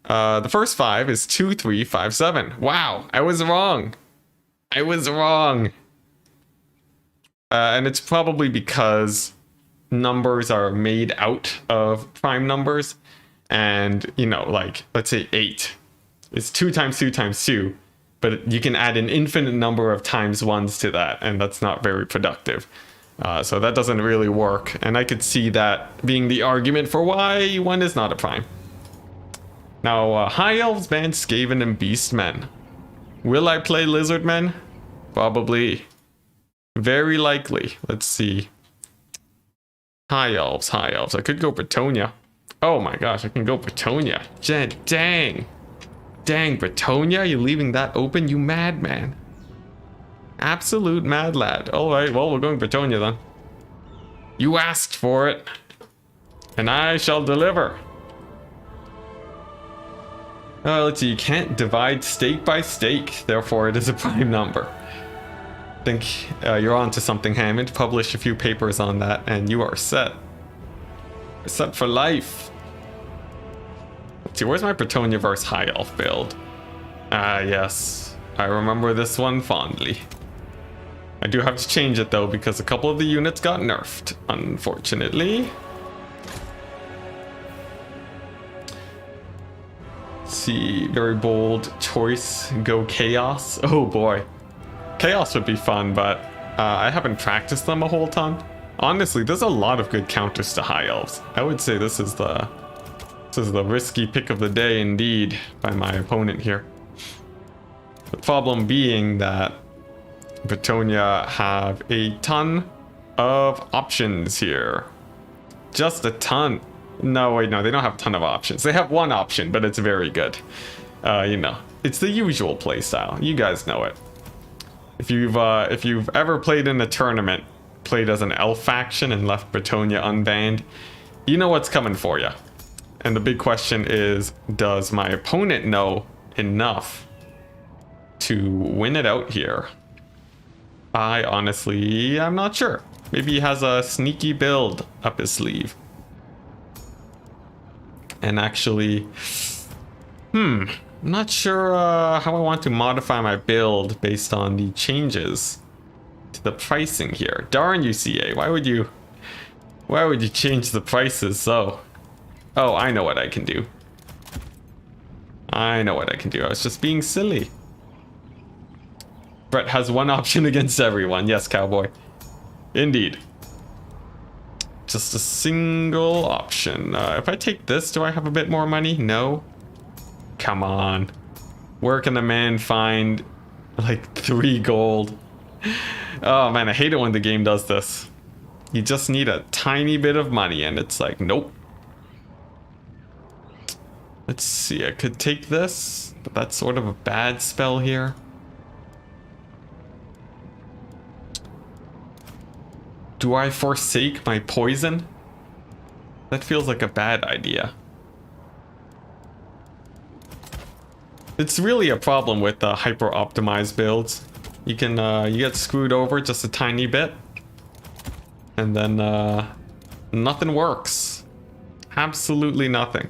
The first 5 is 2357. Wow, I was wrong. I was wrong. And it's probably because numbers are made out of prime numbers. And, you know, like, let's say 8. It's 2 times 2 times 2. But you can add an infinite number of times 1s to that. And that's not very productive. So that doesn't really work. And I could see that being the argument for why 1 is not a prime. Now, High Elves ban Skaven and Beastmen. Will I play Lizardmen? Probably. Very likely. Let's see. High Elves, High Elves. I could go Bretonia. Oh my gosh, I can go Bretonia. Dang. Dang, Bretonia? You leaving that open? You madman. Absolute mad lad. Alright, well, we're going Bretonia then. You asked for it. And I shall deliver. Let's see, you can't divide stake by stake, therefore it is a prime number. I think you're on to something, Hammond. Publish a few papers on that, and you are set. You're set for life. Let's see, where's my Bretonia versus High Elf build? Ah, yes. I remember this one fondly. I do have to change it, though, because a couple of the units got nerfed, unfortunately. See, very bold choice. Go Chaos. Oh boy, Chaos would be fun, but I haven't practiced them a whole ton. Honestly, there's a lot of good counters to High Elves. I would say this is the risky pick of the day indeed by my opponent here. The problem being that Bretonia have a ton of options here. Just a ton. No, wait, no, they don't have a ton of options. They have one option, but it's very good. You know, it's the usual playstyle. You guys know it. If you've ever played in a tournament, played as an elf faction and left Bretonia unbanned, you know what's coming for you. And the big question is, does my opponent know enough to win it out here? I'm not sure. Maybe he has a sneaky build up his sleeve. And actually, I'm not sure how I want to modify my build based on the changes to the pricing here. Darn you, CA, why would you change the prices so? Oh, I know what I can do. I was just being silly. Bret has one option against everyone. Yes, cowboy. Indeed. Just a single option. If I take this, do I have a bit more money? No. Come on. Where can a man find like 3 gold? Oh man, I hate it when the game does this. You just need a tiny bit of money and it's like, nope. Let's see, I could take this, but that's sort of a bad spell here. Do I forsake my poison? That feels like a bad idea. It's really a problem with the hyper-optimized builds. You can you get screwed over just a tiny bit, and then nothing works. Absolutely nothing.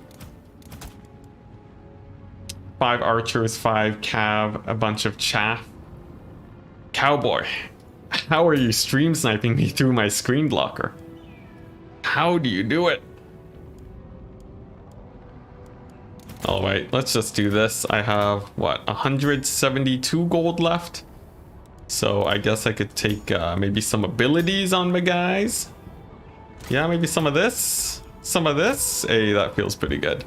5 archers, 5 cav, a bunch of chaff. Cowboy. How are you stream sniping me through my screen blocker? How do you do it? Alright, let's just do this. I have, what, 172 gold left? So I guess I could take maybe some abilities on my guys. Yeah, maybe some of this. Some of this. Hey, that feels pretty good.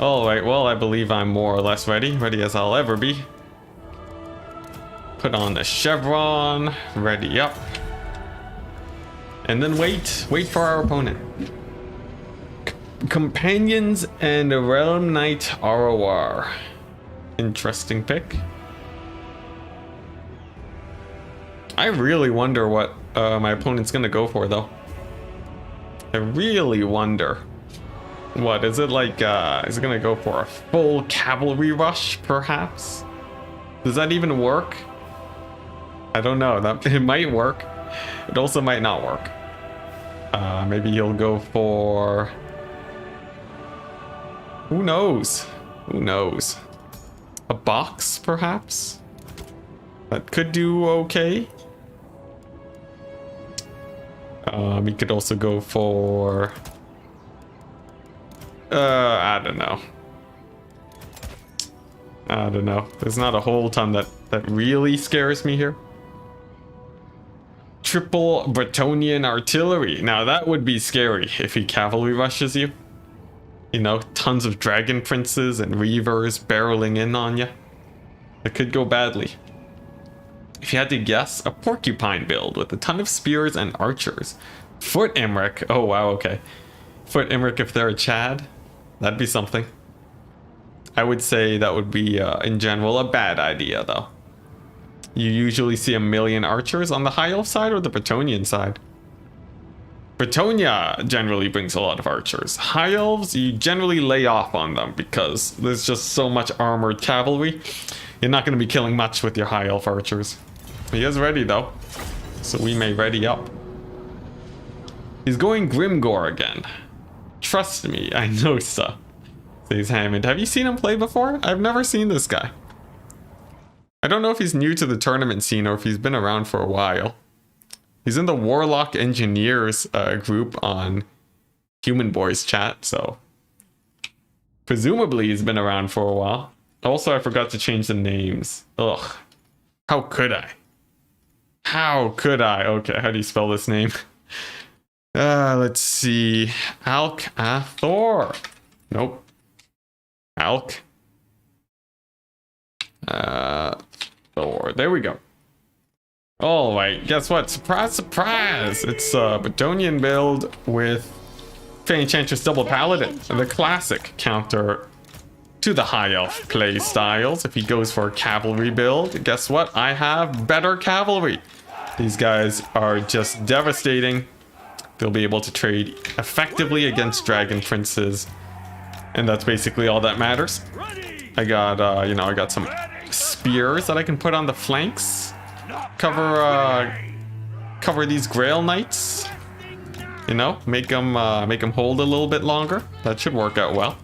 Alright, well, I believe I'm more or less ready. Ready as I'll ever be. Put on the chevron, ready up. And then wait for our opponent. Companions and Realm Knight ROR. Interesting pick. I really wonder what my opponent's gonna go for, though. I really wonder. What is it like? Is it gonna go for a full cavalry rush, perhaps? Does that even work? I don't know. That it might work. It also might not work. Maybe he'll go for. Who knows? Who knows? A box, perhaps? That could do okay. He could also go for. I don't know. I don't know. There's not a whole ton that really scares me here. Triple Bretonian artillery. Now that would be scary if he cavalry rushes you. You know, tons of dragon princes and reavers barreling in on you. It could go badly. If you had to guess, a porcupine build with a ton of spears and archers. Foot Imric. Oh wow, okay. Foot Imric if they're a Chad. That'd be something. I would say that would be, in general, a bad idea, though. You usually see 1,000,000 archers on the High Elf side or the Bretonian side. Bretonia generally brings a lot of archers. High Elves, you generally lay off on them because there's just so much armored cavalry. You're not going to be killing much with your High Elf archers. He is ready, though, so we may ready up. He's going Grimgore again. Trust me, I know so, says Hammond. Have you seen him play before? I've never seen this guy. I don't know if he's new to the tournament scene or if he's been around for a while. He's in the Warlock Engineers group on Human Boys chat, so presumably he's been around for a while. Also, I forgot to change the names. Ugh. How could I? How could I? Okay, how do you spell this name? Let's see. Thor. Nope. Thor. There we go. All right. Guess what? Surprise, surprise! It's a Bretonian build with Enchantress Double Paladin, the classic counter to the High Elf play styles. If he goes for a cavalry build, guess what? I have better cavalry. These guys are just devastating. They'll be able to trade effectively against dragon princes, and that's basically all that matters. I got, I got some spears that I can put on the flanks, cover these Grail Knights. You know, make them hold a little bit longer. That should work out well.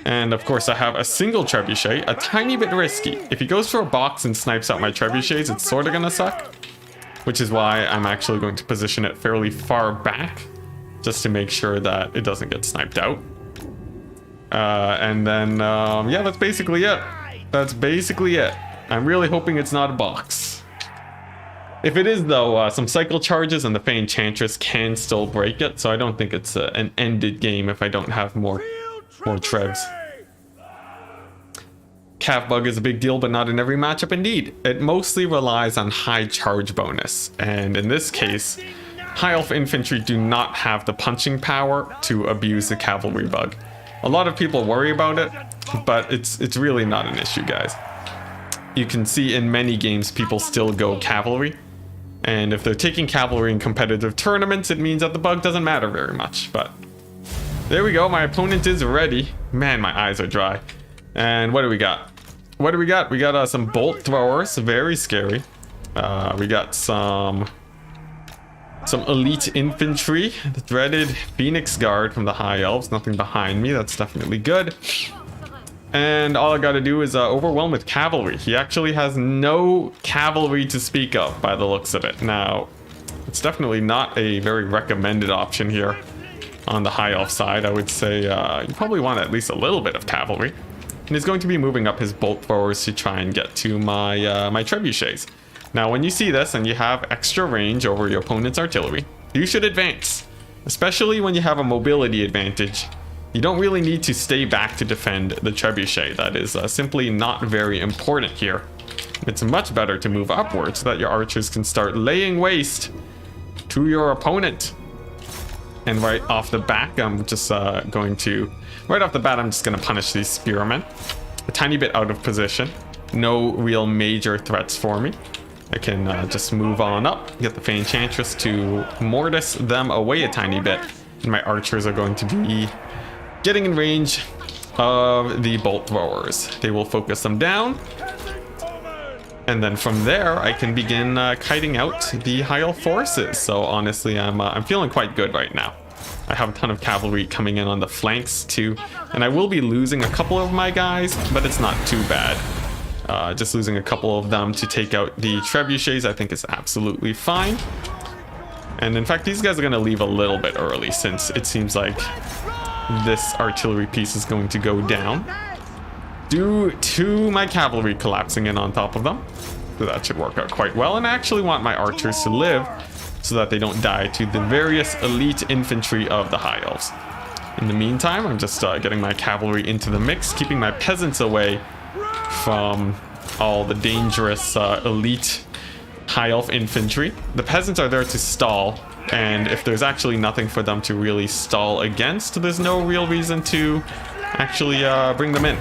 And of course, I have a single trebuchet, a tiny bit risky. If he goes for a box and snipes out my trebuchets, it's sort of gonna suck. Which is why I'm actually going to position it fairly far back, just to make sure that it doesn't get sniped out. And then, yeah, that's basically it. That's basically it. I'm really hoping it's not a box. If it is, though, some cycle charges and the Enchantress can still break it, so I don't think it's an ended game if I don't have more trebs. Calf bug is a big deal, but not in every matchup indeed. It mostly relies on high charge bonus, and in this case, High Elf infantry do not have the punching power to abuse the cavalry bug. A lot of people worry about it, but it's really not an issue, guys. You can see in many games people still go cavalry, and if they're taking cavalry in competitive tournaments, it means that the bug doesn't matter very much. But there we go, my opponent is ready. Man, my eyes are dry. And what do we got? What do we got? We got some bolt throwers, very scary. We got some elite infantry, the dreaded Phoenix Guard from the High Elves. Nothing behind me, that's definitely good. And all I gotta do is overwhelm with cavalry. He actually has no cavalry to speak of by the looks of it. Now, it's definitely not a very recommended option here on the High Elf side. I would say you probably want at least a little bit of cavalry. And he's going to be moving up his bolt throwers to try and get to my my trebuchets. Now, when you see this and you have extra range over your opponent's artillery, you should advance. Especially when you have a mobility advantage. You don't really need to stay back to defend the trebuchet. That is simply not very important here. It's much better to move upwards so that your archers can start laying waste to your opponent. And right off the back, I'm just right off the bat, I'm just going to punish these spearmen. A tiny bit out of position. No real major threats for me. I can just move on up, get the Enchantress to mortise them away a tiny bit. And my archers are going to be getting in range of the bolt throwers. They will focus them down. And then from there, I can begin kiting out the high elf forces. So honestly, I'm feeling quite good right now. I have a ton of cavalry coming in on the flanks too. And I will be losing a couple of my guys, but it's not too bad. Just losing a couple of them to take out the trebuchets, I think is absolutely fine. And in fact, these guys are going to leave a little bit early since it seems like this artillery piece is going to go down due to my cavalry collapsing in on top of them. So that should work out quite well. And I actually want my archers to live so that they don't die to the various elite infantry of the high elves. In the meantime, I'm just getting my cavalry into the mix, keeping my peasants away from all the dangerous elite high elf infantry. The peasants are there to stall, and if there's actually nothing for them to really stall against, there's no real reason to actually bring them in.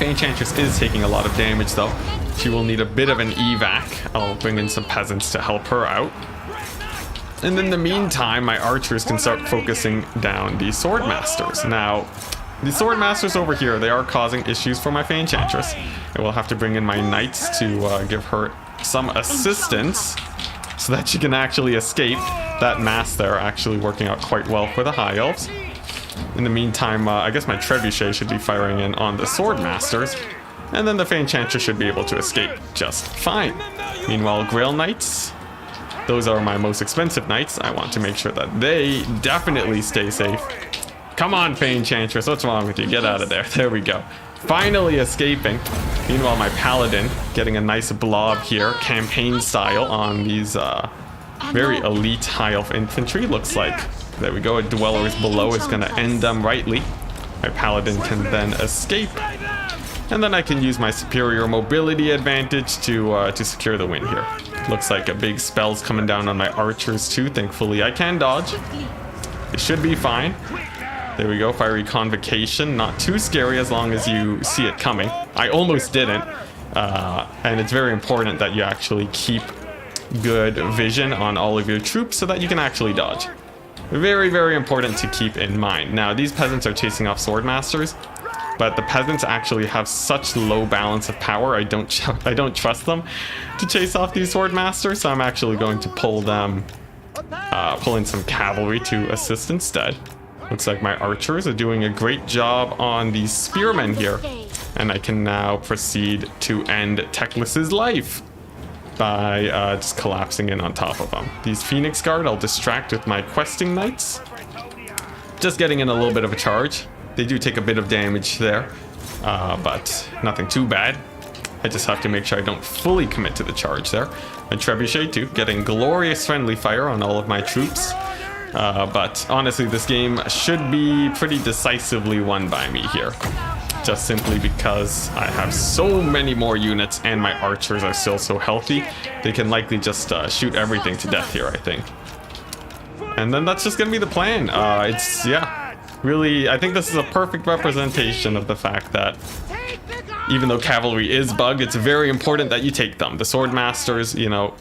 Enchantress is taking a lot of damage though. She will need a bit of an evac. I'll bring in some peasants to help her out. And in the meantime, my archers can start focusing down the sword masters. Now, the sword masters over here, they are causing issues for my Enchantress. I will have to bring in my knights to give her some assistance so that she can actually escape. That mass there actually working out quite well for the high elves. In the meantime, I guess my trebuchet should be firing in on the sword masters, and then the Enchantress should be able to escape just fine. Meanwhile, Grail Knights, those are my most expensive knights. I want to make sure that they definitely stay safe. Come on, Enchantress, what's wrong with you? Get out of there. There we go. Finally escaping. Meanwhile, my Paladin getting a nice blob here, campaign style, on these very elite high elf infantry. Looks like, there we go, a Dwellers Below is going to end them rightly. My Paladin can then escape. And then I can use my superior mobility advantage to secure the win here. Looks like a big spell's coming down on my archers too. Thankfully, I can dodge. It should be fine. There we go, Fiery Convocation. Not too scary as long as you see it coming. I almost didn't. And it's very important that you actually keep good vision on all of your troops so that you can actually dodge. Very, very important to keep in mind. Now, these peasants are chasing off sword masters, but the peasants actually have such low balance of power. I don't trust them to chase off these sword masters, so I'm actually going to pull in some cavalry to assist instead. Looks like my archers are doing a great job on these spearmen here, and I can now proceed to end Teclis's life by just collapsing in on top of them. These Phoenix Guard I'll distract with my questing knights. Just getting in a little bit of a charge. They do take a bit of damage there, but nothing too bad. I just have to make sure I don't fully commit to the charge there. My trebuchet too, getting glorious friendly fire on all of my troops. But honestly, this game should be pretty decisively won by me here. Just simply because I have so many more units and my archers are still so healthy. They can likely just shoot everything to death here, I think. And then that's just gonna be the plan. Really, I think this is a perfect representation of the fact that even though cavalry is bug, it's very important that you take them. The sword masters, you know,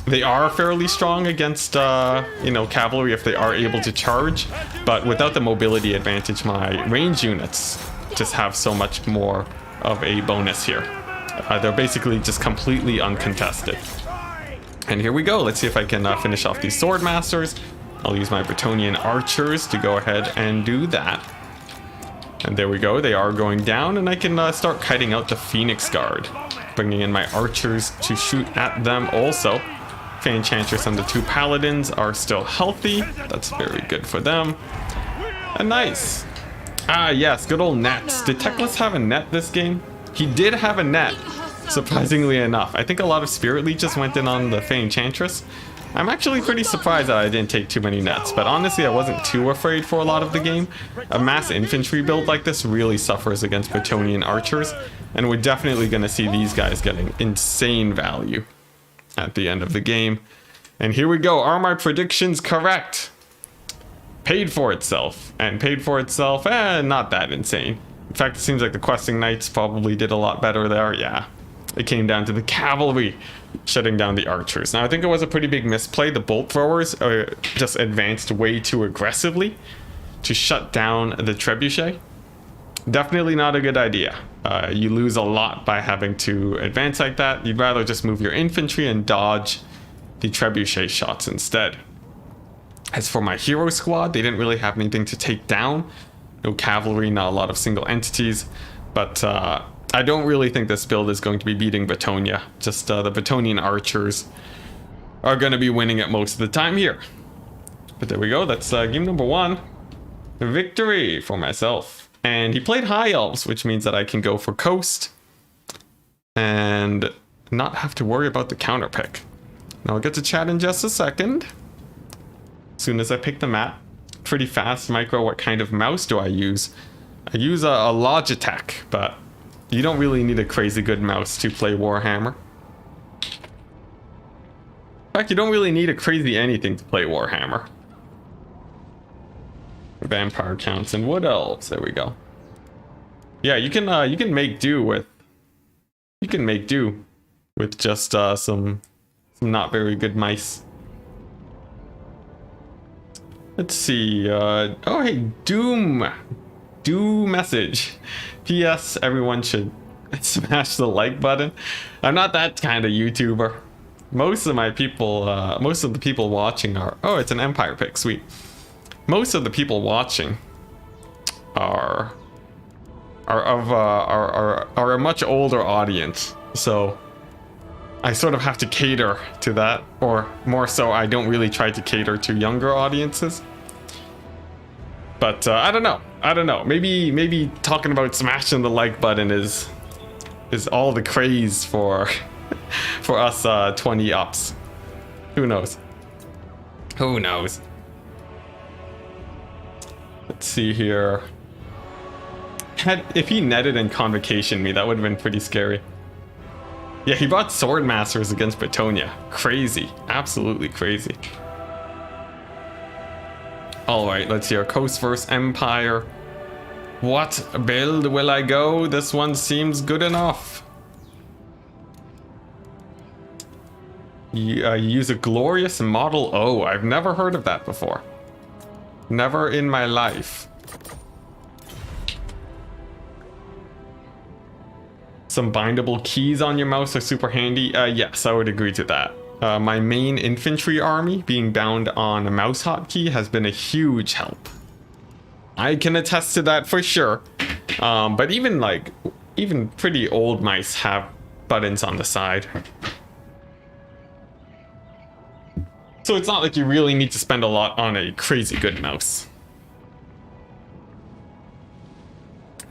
they are fairly strong against, cavalry if they are able to charge. But without the mobility advantage, my range units just have so much more of a bonus here. They're basically just completely uncontested. And here we go. Let's see if I can finish off these sword masters. I'll use my Bretonian archers to go ahead and do that. And there we go. They are going down, and I can start kiting out the Phoenix Guard, bringing in my archers to shoot at them also. Enchantress and the two Paladins are still healthy. That's very good for them. And nice. Ah, yes, good old nets. Did Teclis have a net this game? He did have a net, surprisingly enough. I think a lot of Spirit Leeches went in on the Enchantress. I'm actually pretty surprised that I didn't take too many nets, but honestly, I wasn't too afraid for a lot of the game. A mass infantry build like this really suffers against Bretonian archers, and we're definitely going to see these guys getting insane value at the end of the game. And here we go. Are my predictions correct? Paid for itself, and paid for itself, not that insane. In fact, it seems like the questing knights probably did a lot better there. Yeah, It came down to the cavalry shutting down the archers. Now, I think it was a pretty big misplay. The bolt throwers just advanced way too aggressively to shut down the trebuchet. Definitely not a good idea. You lose a lot by having to advance like that. You'd rather just move your infantry and dodge the trebuchet shots instead. As for my hero squad, they didn't really have anything to take down. No cavalry, not a lot of single entities. But I don't really think this build is going to be beating Bretonia. Just the Bretonian archers are going to be winning it most of the time here. But there we go. That's game number 1. Victory for myself. And he played High Elves, which means that I can go for Coast and not have to worry about the counter pick. Now I'll get to chat in just a second. As soon as I pick the map. Pretty fast, Micro, what kind of mouse do I use? I use a Logitech, but you don't really need a crazy good mouse to play Warhammer. In fact, you don't really need a crazy anything to play Warhammer. Vampire counts and wood elves. There we go. Yeah, you can make do with just some not very good mice. Let's see. Oh hey, Doom message. P.S. Everyone should smash the like button. I'm not that kind of YouTuber. Most of the people watching are. Oh, it's an Empire pick. Sweet. Most of the people watching are a much older audience, so I sort of have to cater to that, or more so, I don't really try to cater to younger audiences. But I don't know. Maybe talking about smashing the like button is all the craze for us 20 ups. Who knows? Who knows? Let's see here. If he netted and convocation me, that would have been pretty scary. Yeah, he brought Sword Masters against Bretonia. Crazy. Absolutely crazy. Alright, let's see our Coast vs. Empire. What build will I go? This one seems good enough. You use a glorious Model O. I've never heard of that before. Never in my life. Some bindable keys on your mouse are super handy. Yes, I would agree to that. My main infantry army being bound on a mouse hotkey has been a huge help. I can attest to that for sure. But even pretty old mice have buttons on the side. So it's not like you really need to spend a lot on a crazy good mouse.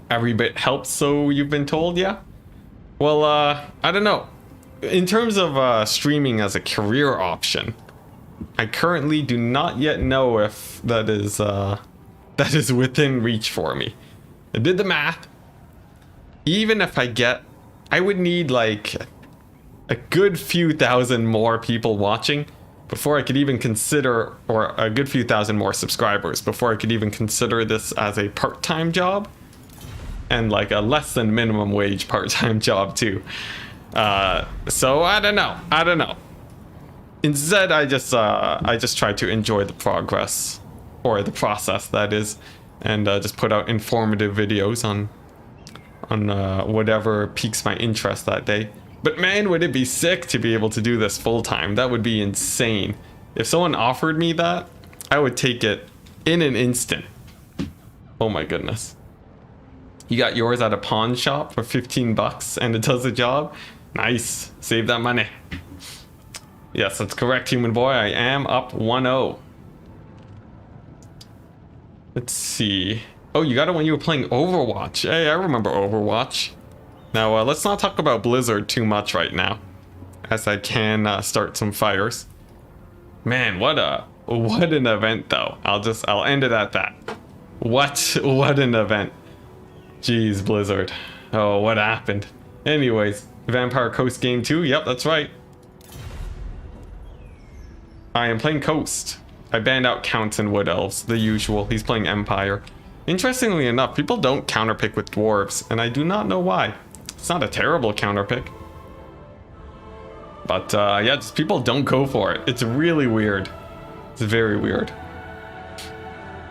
Every bit helps, so you've been told, yeah? Well, I don't know. In terms of streaming as a career option, I currently do not yet know if that is within reach for me. I did the math. Even if I would need like a good few thousand more people watching before I could even consider, or a good few thousand more subscribers before I could even consider this as a part-time job. And like a less than minimum wage part-time job too. So I don't know. Instead, I just try to enjoy the progress, or the process that is, and just put out informative videos on whatever piques my interest that day. But man, would it be sick to be able to do this full time. That would be insane. If someone offered me that, I would take it in an instant. Oh my goodness. You got yours at a pawn shop for 15 bucks and it does the job? Nice. Save that money. Yes, that's correct, human boy. I am up 1-0. Let's see. Oh, you got it when you were playing Overwatch. Hey, I remember Overwatch. Now, let's not talk about Blizzard too much right now, as I can start some fires. Man, what an event though. I'll end it at that. What an event. Jeez, Blizzard. Oh, what happened? Anyways, Vampire Coast Game 2. Yep, that's right. I am playing Coast. I banned out Counts and Wood Elves, the usual. He's playing Empire. Interestingly enough, people don't counterpick with Dwarves, and I do not know why. It's not a terrible counterpick. But yeah, just people don't go for it. It's really weird. It's very weird.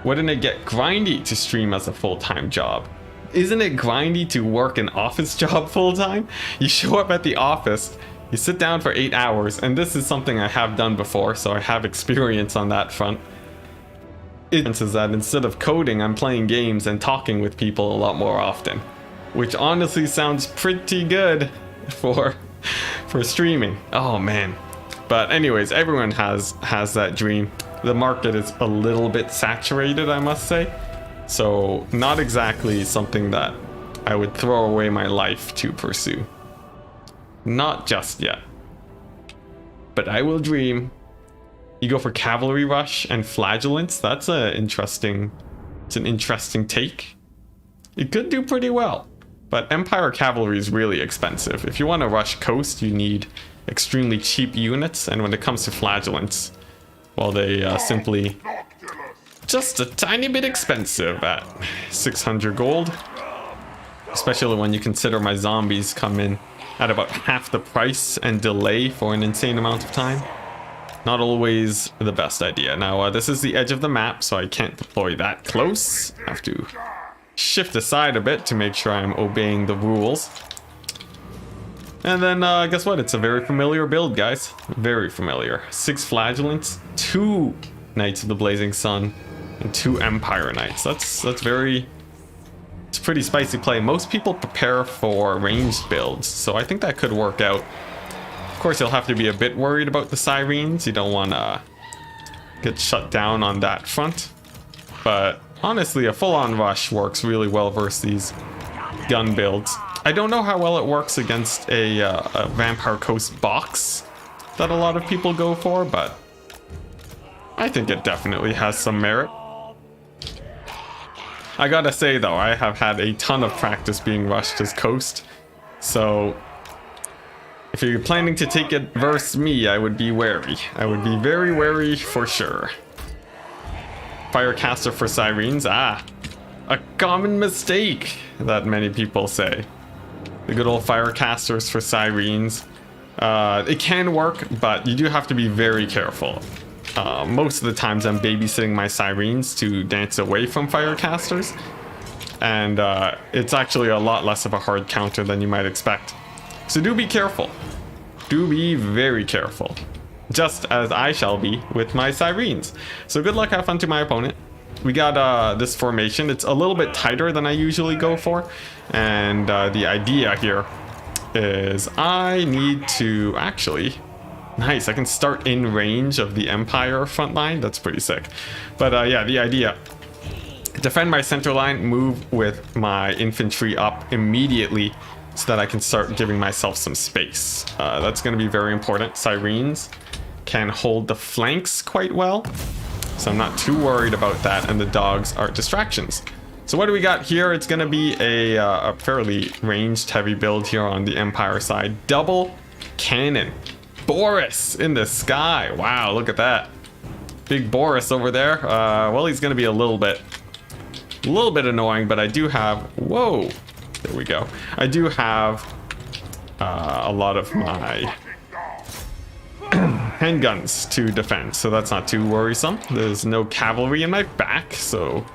Wouldn't it get grindy to stream as a full-time job? Isn't it grindy to work an office job full-time? You show up at the office, you sit down for 8 hours, and this is something I have done before, so I have experience on that front. It is that instead of coding, I'm playing games and talking with people a lot more often, which honestly sounds pretty good for streaming. Oh man. But anyways, everyone has that dream. The market is a little bit saturated, I must say. So not exactly something that I would throw away my life to pursue. Not just yet. But I will dream. You go for Cavalry Rush and Flagellants. That's an interesting take. It could do pretty well. But Empire Cavalry is really expensive. If you want to rush coast, you need extremely cheap units. And when it comes to Flagellants, well, they simply just a tiny bit expensive at 600 gold. Especially when you consider my zombies come in at about half the price and delay for an insane amount of time. Not always the best idea. Now, this is the edge of the map, so I can't deploy that close. I have to shift aside a bit to make sure I'm obeying the rules. And then, guess what? It's a very familiar build, guys. Very familiar. 6 Flagellants, 2 Knights of the Blazing Sun, and 2 Empire Knights. That's very... It's a pretty spicy play. Most people prepare for ranged builds, so I think that could work out. Of course, you'll have to be a bit worried about the Sirens. You don't want to get shut down on that front. But honestly, a full-on rush works really well versus these gun builds. I don't know how well it works against a Vampire Coast box that a lot of people go for, but I think it definitely has some merit. I gotta say though, I have had a ton of practice being rushed as Coast, so if you're planning to take it versus me, I would be wary. I would be very wary for sure. Firecaster for Sirens, a common mistake that many people say. The good old Firecasters for Sirens. It can work, but you do have to be very careful. Most of the times I'm babysitting my Sirens to dance away from Firecasters, and it's actually a lot less of a hard counter than you might expect. So do be careful. Do be very careful. Just as I shall be with my Sirens. So good luck, have fun to my opponent. We got this formation. It's a little bit tighter than I usually go for, and the idea here is I need to actually... Nice, I can start in range of the Empire front line. That's pretty sick. But yeah, the idea. Defend my center line, move with my infantry up immediately so that I can start giving myself some space. That's going to be very important. Sirens can hold the flanks quite well, so I'm not too worried about that, and the dogs are distractions. So what do we got here? It's going to be a fairly ranged heavy build here on the Empire side. Double cannon. Boris in the sky. Wow, look at that. Big Boris over there. Well, he's going to be a little bit annoying, but I do have... Whoa. There we go. I do have a lot of my handguns to defend, so that's not too worrisome. There's no cavalry in my back, so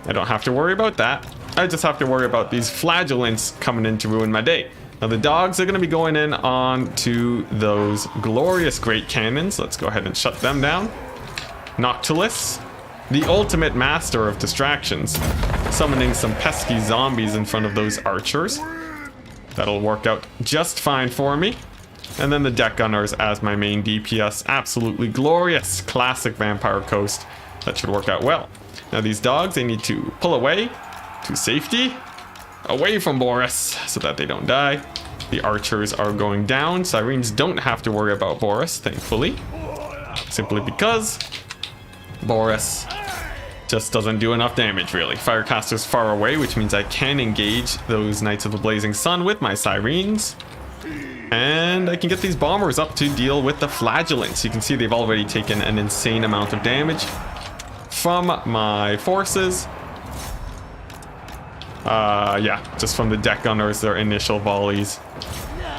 I don't have to worry about that. I just have to worry about these Flagellants coming in to ruin my day. Now the dogs are going to be going in onto those glorious great cannons. Let's go ahead and shut them down. Noctilus, the ultimate master of distractions, summoning some pesky zombies in front of those archers. That'll work out just fine for me. And then the deck gunners as my main DPS. Absolutely glorious, classic Vampire Coast. That should work out well. Now these dogs, they need to pull away to safety, away from Boris, so that they don't die. The archers are going down. Sirens don't have to worry about Boris, thankfully. Simply because Boris just doesn't do enough damage, really. Firecaster's far away, which means I can engage those Knights of the Blazing Sun with my Sirens. And I can get these bombers up to deal with the Flagellants. You can see they've already taken an insane amount of damage from my forces. Yeah, just from the deck gunners, their initial volleys.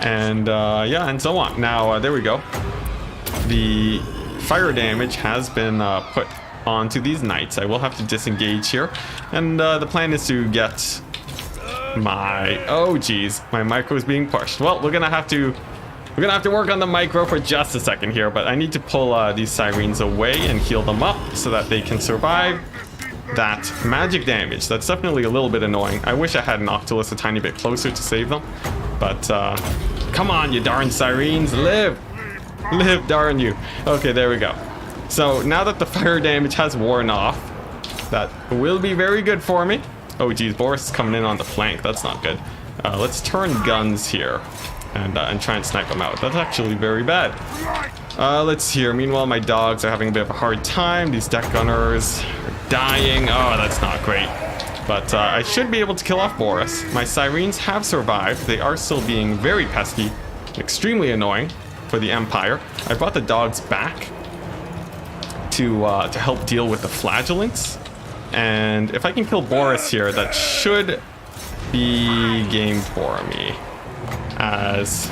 And yeah, and so on. Now, there we go. The fire damage has been put onto these knights. I will have to disengage here. And the plan is to get my... Oh, geez. My micro is being pushed. Well, we're gonna have to work on the micro for just a second here, but I need to pull these sirens away and heal them up so that they can survive that magic damage. That's definitely a little bit annoying. I wish I had Noctilus a tiny bit closer to save them, but come on, you darn sirens, live! Live, darn you. Okay, there we go. So now that the fire damage has worn off, that will be very good for me. Oh geez, Boris is coming in on the flank. That's not good. Let's turn guns here and try and snipe them out. That's actually very bad. Let's see here. Meanwhile, my dogs are having a bit of a hard time. These deck gunners are dying. Oh, that's not great. But I should be able to kill off Boris. My sirens have survived. They are still being very pesky, extremely annoying for the Empire. I brought the dogs back to help deal with the flagellants. And if I can kill Boris here, that should be game for me. As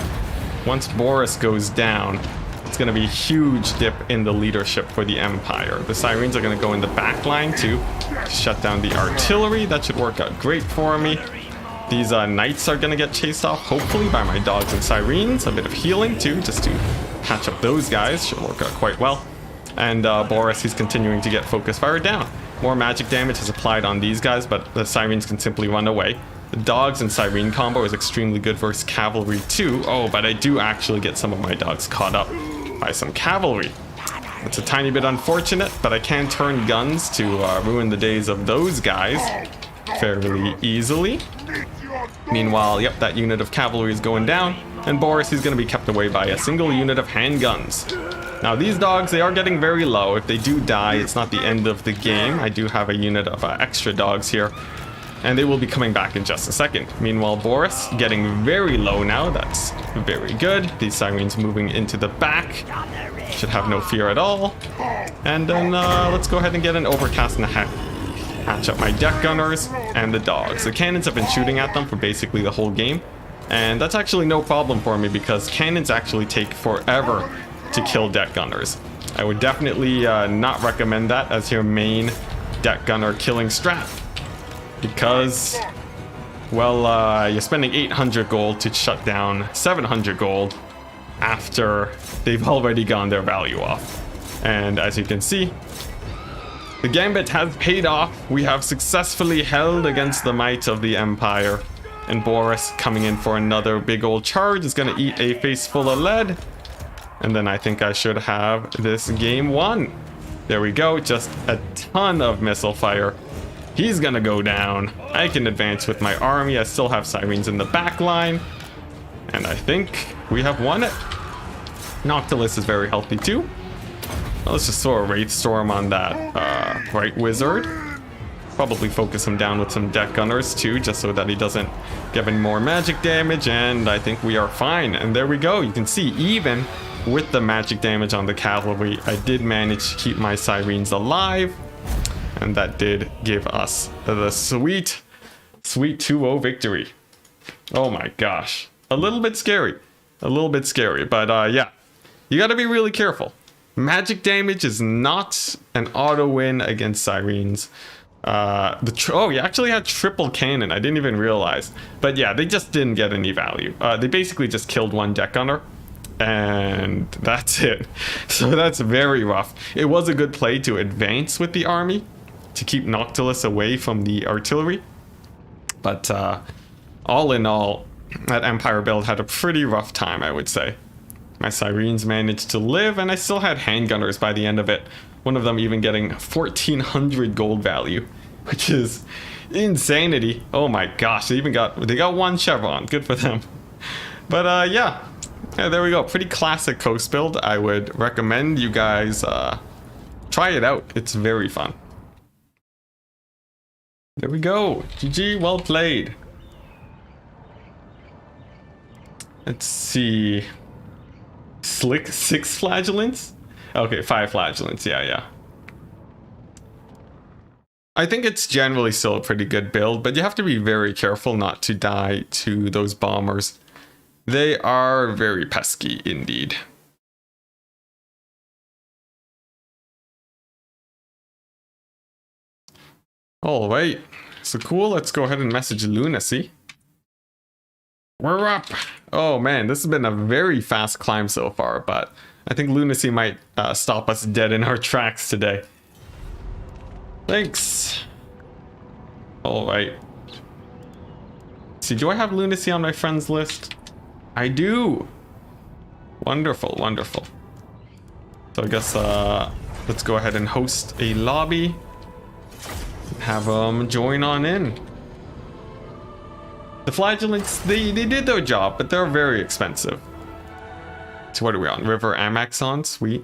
once Boris goes down, it's going to be a huge dip in the leadership for the Empire. The sirens are going to go in the back line to shut down the artillery. That should work out great for me. These knights are going to get chased off, hopefully, by my dogs and sirens. A bit of healing, too, just to patch up those guys. Should work out quite well. And Boris, he's continuing to get focus fire down. More magic damage is applied on these guys, but the sirens can simply run away. The dogs and siren combo is extremely good versus cavalry too. Oh, but I do actually get some of my dogs caught up by some cavalry. It's a tiny bit unfortunate, but I can turn guns to ruin the days of those guys fairly easily. Meanwhile, yep, that unit of cavalry is going down, and Boris is going to be kept away by a single unit of handguns. Now these dogs, they are getting very low. If they do die, it's not the end of the game. I do have a unit of extra dogs here, and they will be coming back in just a second. Meanwhile, Boris getting very low now. That's very good. These sirens moving into the back. Should have no fear at all. And then let's go ahead and get an overcast and a hatch up my deck gunners and the dogs. The cannons have been shooting at them for basically the whole game. And that's actually no problem for me because cannons actually take forever to kill deck gunners. I would definitely not recommend that as your main deck gunner killing strat. Because, well, you're spending 800 gold to shut down 700 gold after they've already gone their value off. And as you can see, the gambit has paid off. We have successfully held against the might of the Empire. And Boris coming in for another big old charge is going to eat a face full of lead. And then I think I should have this game won. There we go, just a ton of missile fire. He's gonna go down. I can advance with my army. I still have sirens in the back line. And I think we have won it. Noctilus is very healthy too. Well, let's just throw a Wraith Storm on that Bright Wizard. Probably focus him down with some deck gunners too, just so that he doesn't give any more magic damage. And I think we are fine. And there we go. You can see even with the magic damage on the cavalry, I did manage to keep my sirens alive. And that did give us the sweet 2-0 victory. Oh my gosh. A little bit scary. But yeah, you gotta be really careful. Magic damage is not an auto win against sirens. Oh, you actually had triple cannon. I didn't even realize. But yeah, they just didn't get any value. They basically just killed one deck gunner. And that's it. So that's very rough. It was a good play to advance with the army, to keep Noctilus away from the artillery. But all in all, that Empire build had a pretty rough time, I would say. My sirens managed to live, and I still had handgunners by the end of it. One of them even getting 1,400 gold value, which is insanity. Oh my gosh, they got one chevron. Good for them. But yeah, there we go. Pretty classic coast build. I would recommend you guys try it out. It's very fun. There we go. GG, well played. Let's see. 6 flagellants? Okay, 5 flagellants. Yeah. I think it's generally still a pretty good build, but you have to be very careful not to die to those bombers. They are very pesky indeed. All right, so cool. Let's go ahead and message Lunacy. We're up. Oh man, this has been a very fast climb so far, but I think Lunacy might stop us dead in our tracks today. Thanks. All right. See, do I have Lunacy on my friends list? I do. Wonderful, wonderful. So I guess let's go ahead and host a lobby. Have them join on in. The Flagellants, they did their job, but they're very expensive. So what are we on? River Amaxon, sweet.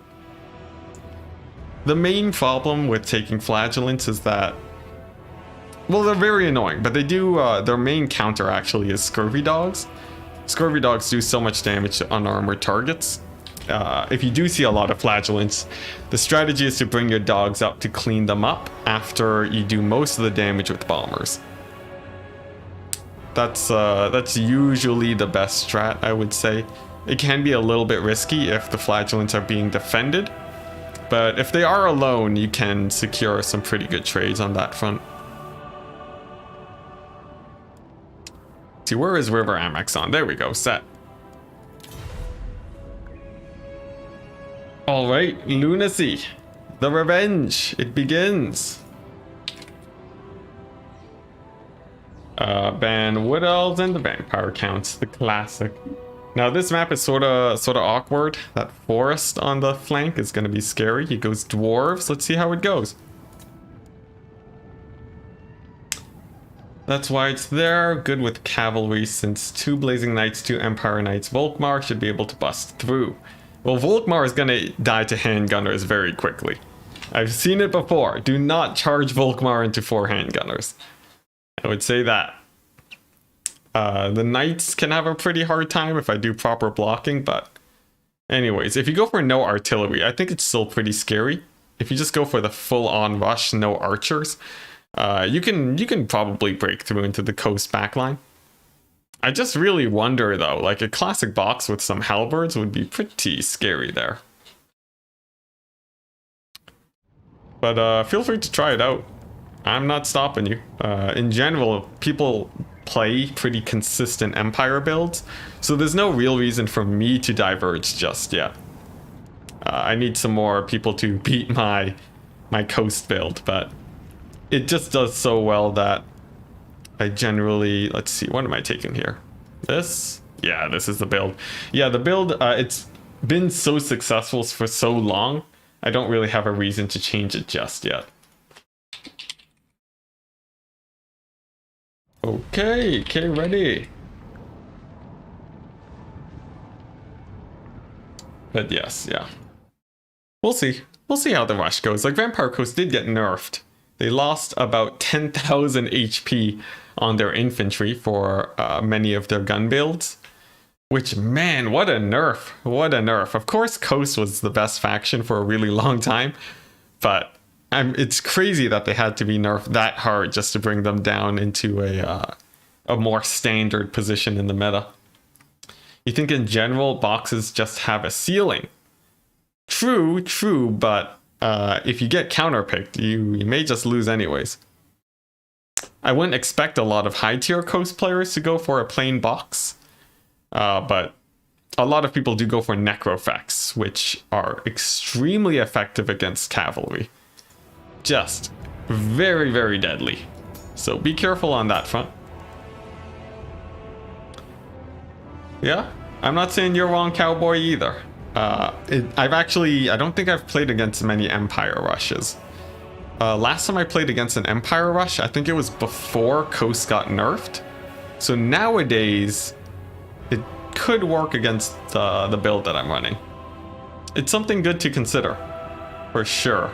The main problem with taking Flagellants is that, well, they're very annoying, but they do, their main counter actually is Scurvy Dogs. Scurvy Dogs do so much damage to unarmored targets. If you do see a lot of Flagellants, the strategy is to bring your dogs up to clean them up after you do most of the damage with bombers. That's usually the best strat, I would say. It can be a little bit risky if the Flagellants are being defended, but if they are alone, you can secure some pretty good trades on that front. See, where is River Amaxon? There we go, set. All right, Lunacy, the revenge, it begins. Ban Wood Elves and the Vampire Counts, the classic. Now this map is sort of awkward. That forest on the flank is going to be scary. He goes Dwarves. Let's see how it goes. That's why it's there. Good with cavalry, since 2 Blazing Knights, 2 Empire Knights. Volkmar should be able to bust through. Well, Volkmar is going to die to handgunners very quickly. I've seen it before. Do not charge Volkmar into 4 handgunners. I would say that. The Knights can have a pretty hard time if I do proper blocking, but anyways, if you go for no artillery, I think it's still pretty scary. If you just go for the full-on rush, no archers, you can probably break through into the coast backline. I just really wonder though, like a classic box with some halberds would be pretty scary there. But feel free to try it out. I'm not stopping you. In general, people play pretty consistent Empire builds, so there's no real reason for me to diverge just yet. I need some more people to beat my coast build, but it just does so well that I generally, let's see, what am I taking here? This? Yeah, this is the build. Yeah, the build, it's been so successful for so long, I don't really have a reason to change it just yet. Okay, ready. But yes, yeah. We'll see. We'll see how the rush goes. Like, Vampire Coast did get nerfed. They lost about 10,000 HP on their infantry for many of their gun builds. Which, man, what a nerf. What a nerf. Of course, Coast was the best faction for a really long time. But it's crazy that they had to be nerfed that hard just to bring them down into a more standard position in the meta. You think in general, boxes just have a ceiling. True, but if you get counterpicked, you may just lose anyways. I wouldn't expect a lot of high tier coast players to go for a plain box, but a lot of people do go for necrofects, which are extremely effective against cavalry. Just very, very deadly. So be careful on that front. Yeah, I'm not saying you're wrong, cowboy, either. I don't think I've played against many Empire rushes. Last time I played against an Empire rush, I think it was before Coast got nerfed. So nowadays, it could work against the build that I'm running. It's something good to consider, for sure.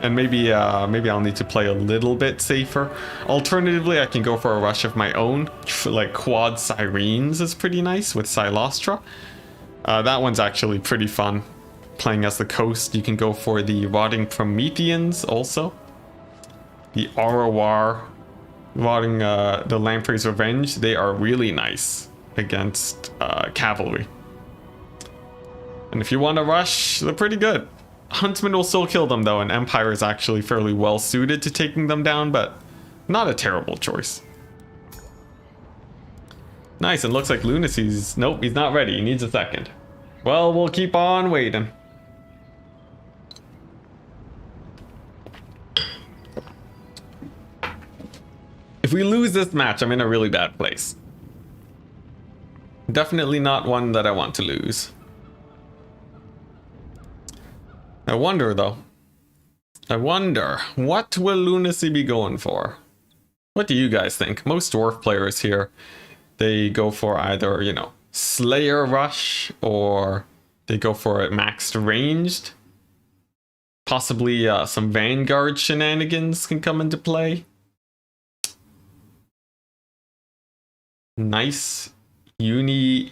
And maybe I'll need to play a little bit safer. Alternatively, I can go for a rush of my own, like Quad Sirens is pretty nice with Silostra. That one's actually pretty fun. Playing as the Coast, you can go for the Rotting Prometheans also. The Arawar, the Lamprey's Revenge, they are really nice against cavalry. And if you want to rush, they're pretty good. Huntsmen will still kill them though, and Empire is actually fairly well suited to taking them down, but not a terrible choice. Nice, and looks like Lunacy's... Nope, he's not ready. He needs a second. Well, we'll keep on waiting. If we lose this match, I'm in a really bad place. Definitely not one that I want to lose. I wonder, though. I wonder, what will Lunacy be going for? What do you guys think? Most dwarf players here, they go for either, you know, Slayer Rush, or they go for it maxed ranged. Possibly some Vanguard shenanigans can come into play. Nice uni.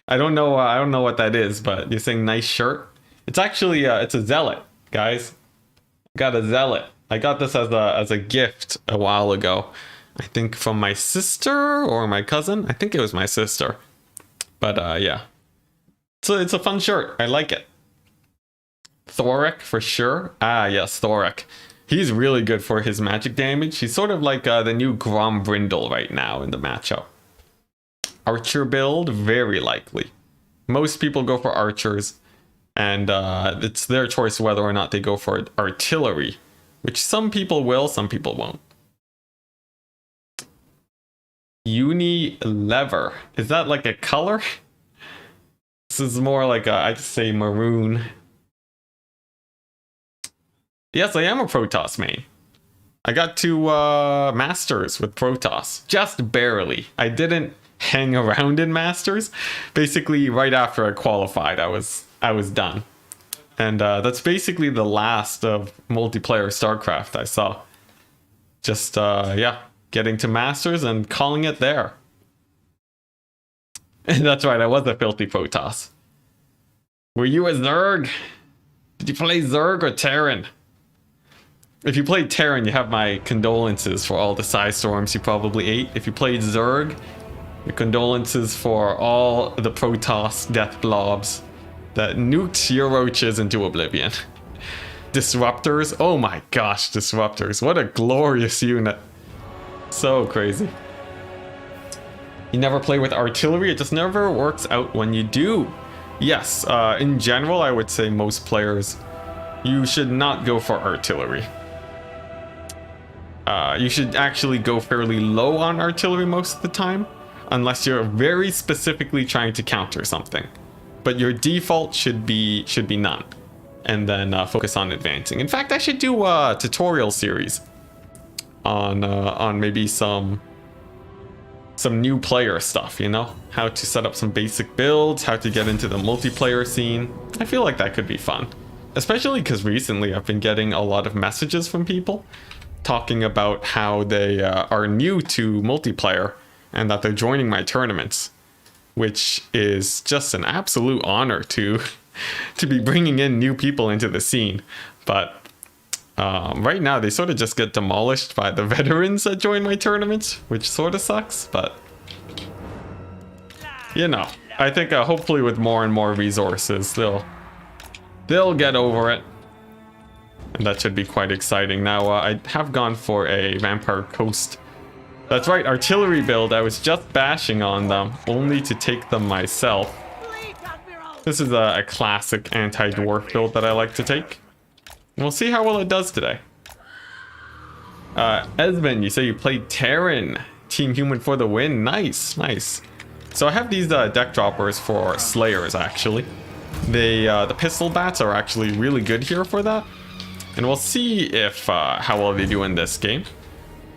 I don't know what that is, but you're saying nice shirt. It's actually it's a zealot, guys. Got a zealot. I got this as a gift a while ago. I think from my sister or my cousin. I think it was my sister. But yeah. So it's a fun shirt. I like it. Thoric for sure. Ah, yes, Thoric. He's really good for his magic damage. He's sort of like the new Grombrindle right now in the matchup. Archer build, very likely. Most people go for archers, and it's their choice whether or not they go for artillery, which some people will, some people won't. Unilever. Is that like a color? This is more like I'd say maroon. Yes, I am a Protoss main. I got to Masters with Protoss. Just barely. I didn't hang around in Masters. Basically, right after I qualified, I was done. And that's basically the last of multiplayer StarCraft I saw. Just, yeah, getting to Masters and calling it there. And that's right, I was a filthy Protoss. Were you a Zerg? Did you play Zerg or Terran? If you played Terran, you have my condolences for all the Psystorms you probably ate. If you played Zerg, your condolences for all the Protoss death blobs that nuked your roaches into oblivion. Disruptors, oh my gosh, Disruptors. What a glorious unit. So crazy. You never play with artillery, it just never works out when you do. Yes, in general, I would say most players, you should not go for artillery. You should actually go fairly low on artillery most of the time, unless you're very specifically trying to counter something. But your default should be none, and then focus on advancing. In fact, I should do a tutorial series on maybe some new player stuff, you know? How to set up some basic builds, how to get into the multiplayer scene. I feel like that could be fun. Especially because recently I've been getting a lot of messages from people talking about how they are new to multiplayer and that they're joining my tournaments, which is just an absolute honor to be bringing in new people into the scene. But right now they sort of just get demolished by the veterans that join my tournaments, which sort of sucks, but you know, I think hopefully with more and more resources they'll get over it. And that should be quite exciting. Now, I have gone for a Vampire Coast. That's right, artillery build. I was just bashing on them, only to take them myself. This is a classic anti-dwarf build that I like to take. And we'll see how well it does today. Esmond, you say you played Terran. Team Human for the win. Nice, nice. So I have these deck droppers for Slayers, actually. The pistol bats are actually really good here for that. And we'll see if how well they do in this game.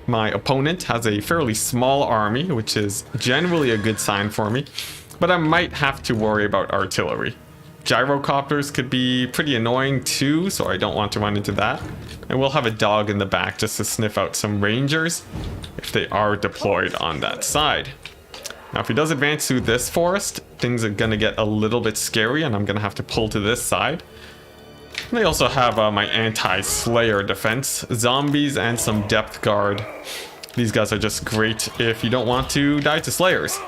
My opponent has a fairly small army, which is generally a good sign for me. But I might have to worry about artillery. Gyrocopters could be pretty annoying too, so I don't want to run into that. And we'll have a dog in the back just to sniff out some rangers if they are deployed on that side. Now if he does advance through this forest, things are going to get a little bit scary and I'm going to have to pull to this side. They also have my anti-slayer defense, zombies, and some depth guard These guys are just great if you don't want to die to Slayers.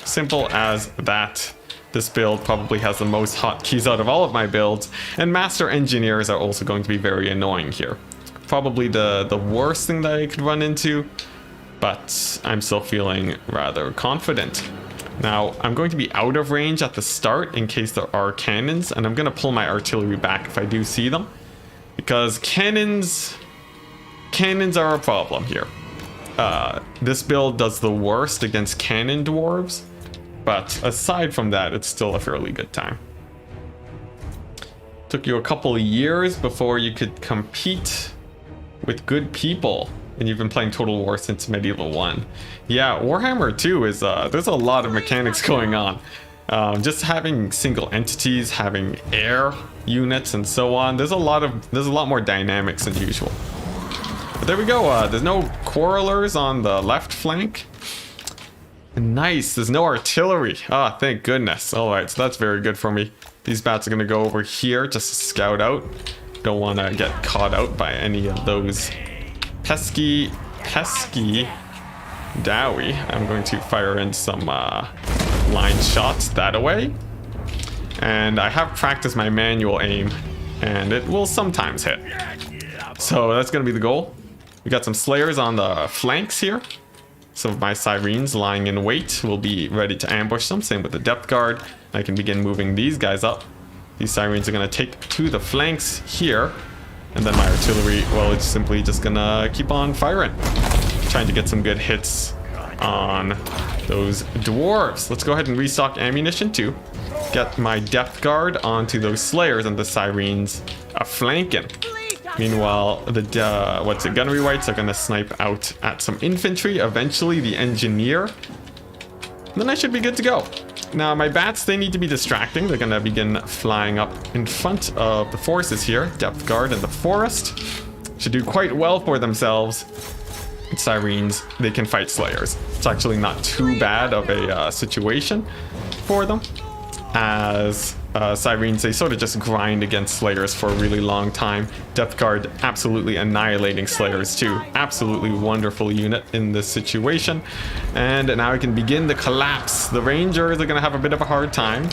Simple as that. This build probably has the most hotkeys out of all of my builds, and Master Engineers are also going to be very annoying here. Probably the worst thing that I could run into, but I'm still feeling rather confident. Now, I'm going to be out of range at the start in case there are cannons, and I'm going to pull my artillery back if I do see them, because cannons are a problem here. This build does the worst against cannon dwarves, but aside from that, it's still a fairly good time. Took you a couple of years before you could compete with good people, and you've been playing Total War since Medieval 1. Yeah, Warhammer 2 is, there's a lot of mechanics going on. Just having single entities, having air units, and so on. There's a lot more dynamics than usual. But there we go. There's no quarrelers on the left flank. Nice. There's no artillery. Ah, thank goodness. All right, so that's very good for me. These bats are gonna go over here just to scout out. Don't want to get caught out by any of those pesky Dowie. I'm going to fire in some line shots that away. And I have practiced my manual aim, and it will sometimes hit. So that's going to be the goal. We got some Slayers on the flanks here. Some of my Sirens lying in wait will be ready to ambush them. Same with the Depth Guard. I can begin moving these guys up. These Sirens are going to take to the flanks here. And then my artillery, well, it's simply just going to keep on firing. Trying to get some good hits on those dwarves. Let's go ahead and restock ammunition too. Get my Depth Guard onto those Slayers, and the Sirens are flanking. Meanwhile, the gunnery wights are going to snipe out at some infantry, eventually the engineer. Then I should be good to go. Now, my bats, they need to be distracting. They're going to begin flying up in front of the forces here. Depth Guard in the forest should do quite well for themselves. Sirens, they can fight Slayers. It's actually not too bad of a situation for them, as Sirens, they sort of just grind against Slayers for a really long time. Depth Guard absolutely annihilating Slayers too. Absolutely wonderful unit in this situation. And now I can begin the collapse. The Rangers are going to have a bit of a hard time.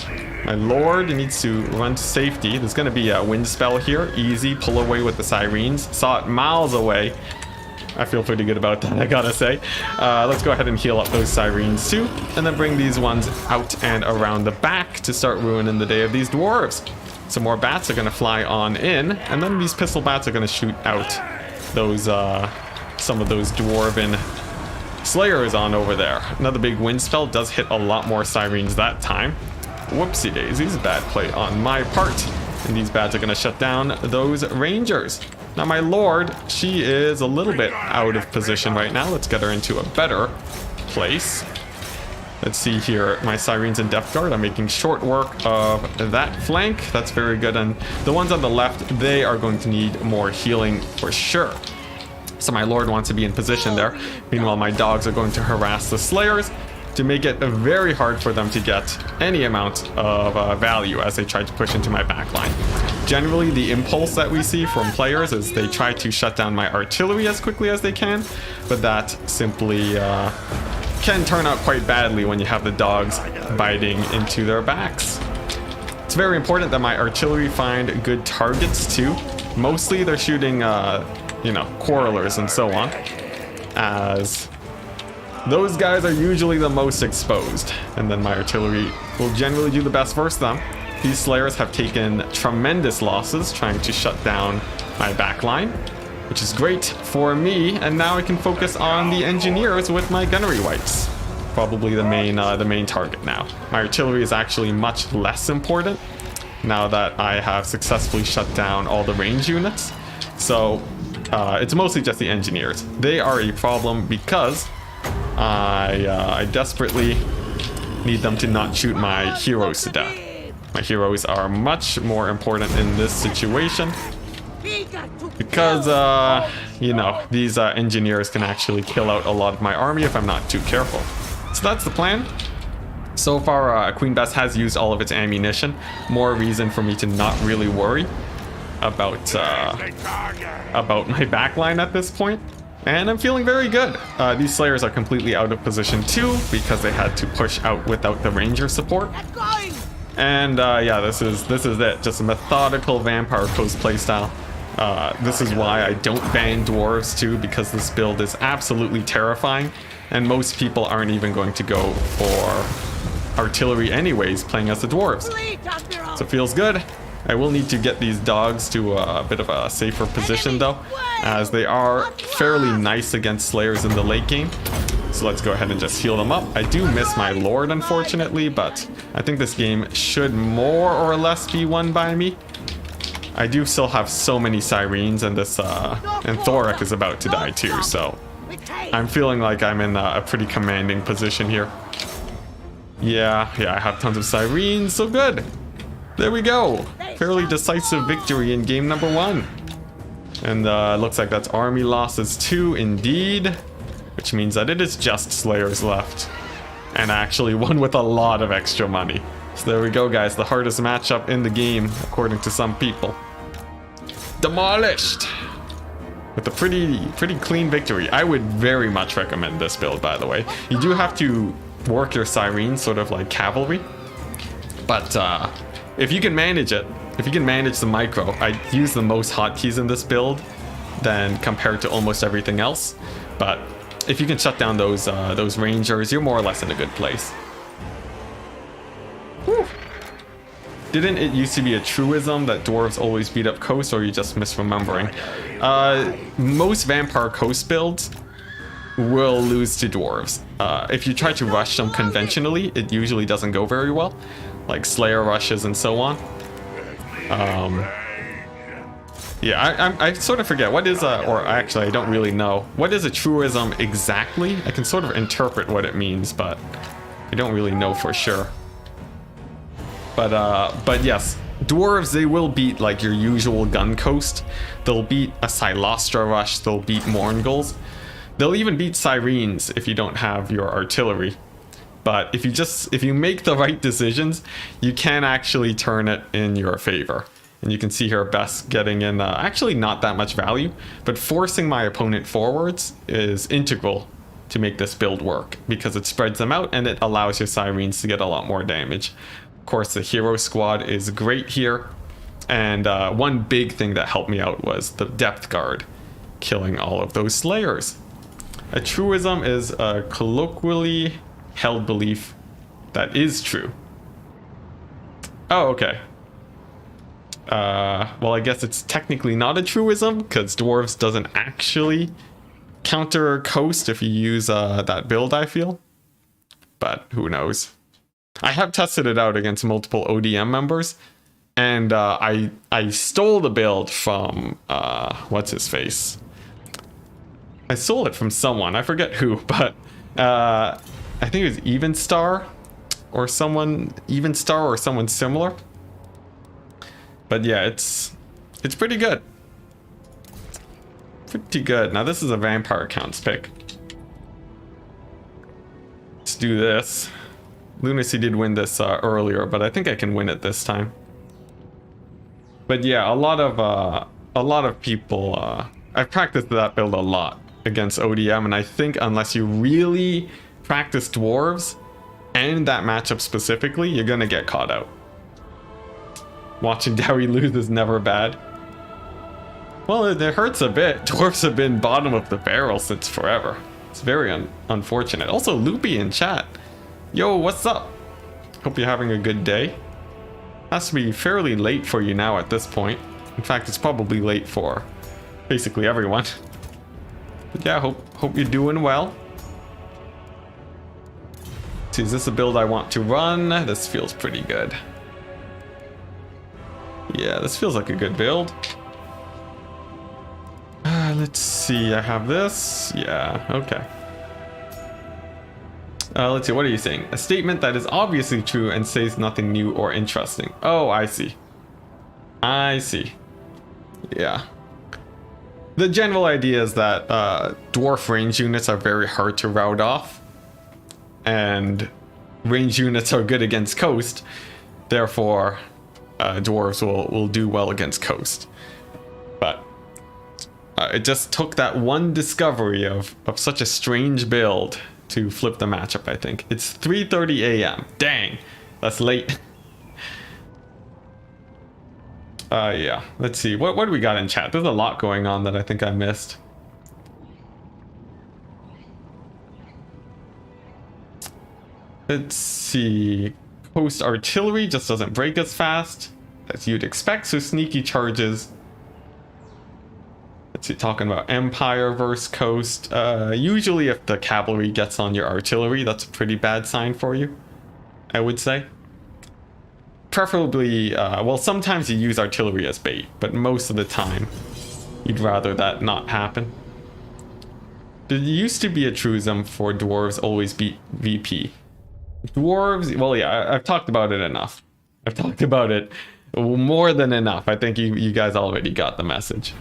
My Lord needs to run to safety. There's going to be a wind spell here. Easy pull away with the Sirens. Saw it miles away. I feel pretty good about that, I gotta say. Let's go ahead and heal up those Sirens too, and then bring these ones out and around the back to start ruining the day of these dwarves. Some more bats are gonna fly on in, and then these pistol bats are gonna shoot out those some of those dwarven Slayers on over there. Another big wind spell does hit a lot more Sirens that time. Whoopsie daisies, bad play on my part. And these bats are gonna shut down those Rangers. Now my Lord, she is a little bit out of position right now. Let's get her into a better place. Let's see here, my Sirens and Depth Guard are making short work of that flank. That's very good, and the ones on the left, they are going to need more healing for sure. So my Lord wants to be in position there. Meanwhile, my dogs are going to harass the Slayers to make it very hard for them to get any amount of value as they try to push into my backline. Generally, the impulse that we see from players is they try to shut down my artillery as quickly as they can, but that simply can turn out quite badly when you have the dogs biting into their backs. It's very important that my artillery find good targets too. Mostly they're shooting, quarrelers and so on, as those guys are usually the most exposed, and then my artillery will generally do the best versus them. These Slayers have taken tremendous losses trying to shut down my backline, which is great for me, and now I can focus on the engineers with my gunnery wights. Probably the main target now. My artillery is actually much less important now that I have successfully shut down all the range units. So it's mostly just the engineers. They are a problem because I desperately need them to not shoot my heroes to death. My heroes are much more important in this situation because, these engineers can actually kill out a lot of my army if I'm not too careful. So that's the plan. So far, Queen Bess has used all of its ammunition. More reason for me to not really worry about my backline at this point. And I'm feeling very good. These Slayers are completely out of position too, because they had to push out without the Ranger support. And yeah, this is it. Just a methodical Vampire Coast playstyle. This is why I don't ban Dwarves too, because this build is absolutely terrifying. And most people aren't even going to go for artillery anyways, playing as the Dwarves. So it feels good. I will need to get these dogs to a bit of a safer position though, as they are fairly nice against Slayers in the late game. So let's go ahead and just heal them up. I do miss my Lord, unfortunately, but I think this game should more or less be won by me. I do still have so many Sirens, and this and Thorek is about to die too, so I'm feeling like I'm in a pretty commanding position here. Yeah, I have tons of Sirens, so good. There we go. Fairly decisive victory in game number 1. And looks like that's army losses too, indeed. Which means that it is just Slayers left. And actually one with a lot of extra money. So there we go, guys. The hardest matchup in the game, according to some people. Demolished! With a pretty clean victory. I would very much recommend this build, by the way. You do have to work your Sirens sort of like cavalry. But if you can manage it, if you can manage the micro, I use the most hotkeys in this build than compared to almost everything else. But if you can shut down those Rangers, you're more or less in a good place. Whew. Didn't it used to be a truism that Dwarves always beat up Coast, or are you just misremembering? Most Vampire Coast builds will lose to Dwarves. If you try to rush them conventionally, it usually doesn't go very well. Like Slayer rushes and so on. Yeah, I sort of forget what is or actually I don't really know. What is a truism exactly? I can sort of interpret what it means, but I don't really know for sure. But yes, Dwarves, they will beat like your usual gun coast. They'll beat a Silostra rush, they'll beat Mourngulls. They'll even beat Sirens if you don't have your artillery. But if you make the right decisions, you can actually turn it in your favor. And you can see here Best getting in actually not that much value, but forcing my opponent forwards is integral to make this build work, because it spreads them out and it allows your Sirens to get a lot more damage. Of course, the hero squad is great here. And one big thing that helped me out was the depth guard, killing all of those Slayers. A truism is a colloquially held belief that is true. Oh, okay. Well, I guess it's technically not a truism, because Dwarves doesn't actually counter Coast if you use that build, I feel. But who knows? I have tested it out against multiple ODM members, and I stole the build from, what's his face? I stole it from someone, I forget who, but I think it was Evenstar or someone similar. But yeah, it's pretty good. Pretty good. Now this is a Vampire Counts pick. Let's do this. Lunacy did win this earlier, but I think I can win it this time. But yeah, a lot of people. I've practiced that build a lot against ODM, and I think unless you really practice Dwarves and that matchup specifically, you're gonna get caught out. Watching Dowie lose is never bad. Well, it hurts a bit. Dwarves have been bottom of the barrel since forever. It's very unfortunate. Also, Loopy in chat. Yo, what's up? Hope you're having a good day. Has to be fairly late for you now at this point. In fact, it's probably late for basically everyone. But yeah, hope you're doing well. See, is this a build I want to run? This feels pretty good. Yeah, this feels like a good build. Let's see, I have this. Yeah, okay. Let's see, what are you saying? A statement that is obviously true and says nothing new or interesting. Oh, I see. I see. Yeah. The general idea is that dwarf range units are very hard to rout off. And range units are good against coast. Therefore, dwarves will do well against coast. But It just took that one discovery of such a strange build to flip the matchup, I think. It's 3:30 a.m. Dang, that's late. Yeah, let's see. What do we got in chat? There's a lot going on that I think I missed. Let's see. Coast artillery just doesn't break as fast as you'd expect, so sneaky charges. Let's see, talking about Empire versus Coast. Usually if the cavalry gets on your artillery, that's a pretty bad sign for you, I would say. Preferably, well, sometimes you use artillery as bait, but most of the time, you'd rather that not happen. There used to be a truism for dwarves always beat VP. Dwarves, well, yeah, I've talked about it enough. I've talked about it more than enough. I think you guys already got the message.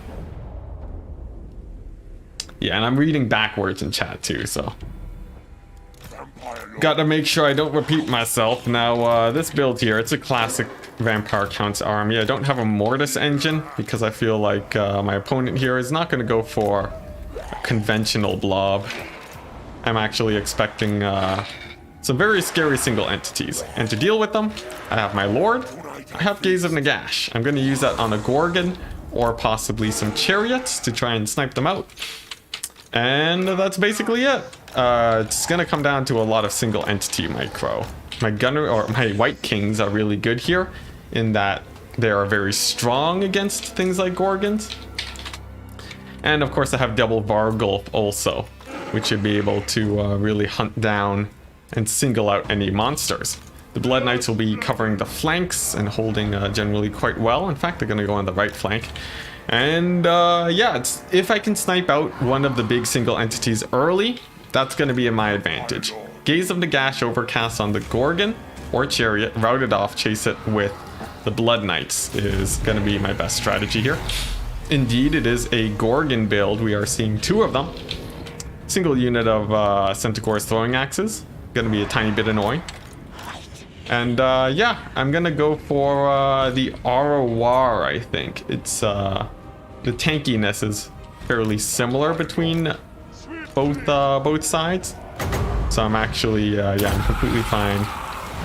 Yeah, and I'm reading backwards in chat too, so got to make sure I don't repeat myself. Now, this build here, it's a classic Vampire Count's army. I don't have a Mortis engine because I feel like my opponent here is not going to go for a conventional blob. I'm actually expecting some very scary single entities. And to deal with them, I have my Lord, I have Gaze of Nagash. I'm going to use that on a Gorgon or possibly some Chariots to try and snipe them out. And that's basically it. It's gonna come down to a lot of single entity micro. My gunner or my White Kings are really good here in that they are very strong against things like Gorgons. And of course I have double Vargulf also, which should be able to really hunt down and single out any monsters. The Blood Knights will be covering the flanks and holding generally quite well. In fact, they're gonna go on the right flank. And yeah, if I can snipe out one of the big single entities early, that's going to be in my advantage. Gaze of Nagash overcast on the Gorgon or Chariot, route it off, chase it with the Blood Knights is going to be my best strategy here. Indeed, it is a Gorgon build. We are seeing two of them. Single unit of Centaur's throwing axes. Going to be a tiny bit annoying. And yeah, I'm going to go for the Arawar, I think. It's the tankiness is fairly similar between both sides. So I'm actually, yeah, I'm completely fine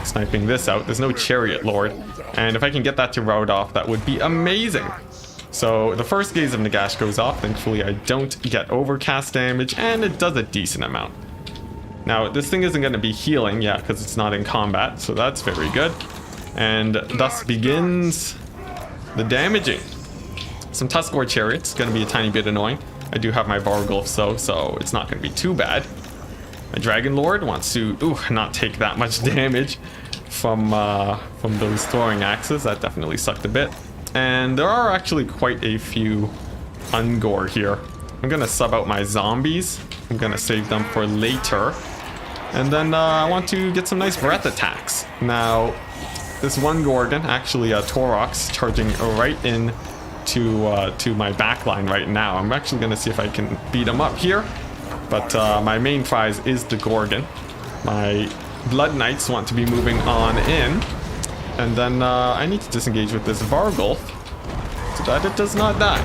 sniping this out. There's no Chariot Lord. And if I can get that to route off, that would be amazing. So the first Gaze of Nagash goes off. Thankfully, I don't get overcast damage, and it does a decent amount. Now, this thing isn't going to be healing, yeah, because it's not in combat, so that's very good. And thus begins the damaging. Some Tuskor Chariots, going to be a tiny bit annoying. I do have my Vargulf, so it's not going to be too bad. My Dragon Lord wants to, not take that much damage from those throwing axes. That definitely sucked a bit. And there are actually quite a few Ungor here. I'm going to sub out my zombies. I'm going to save them for later. And then I want to get some nice breath attacks. Now, this one Gorgon, actually a Taurox, charging right in to my backline right now. I'm actually going to see if I can beat him up here. But my main prize is the Gorgon. My Blood Knights want to be moving on in. And then I need to disengage with this Vargulf so that it does not die.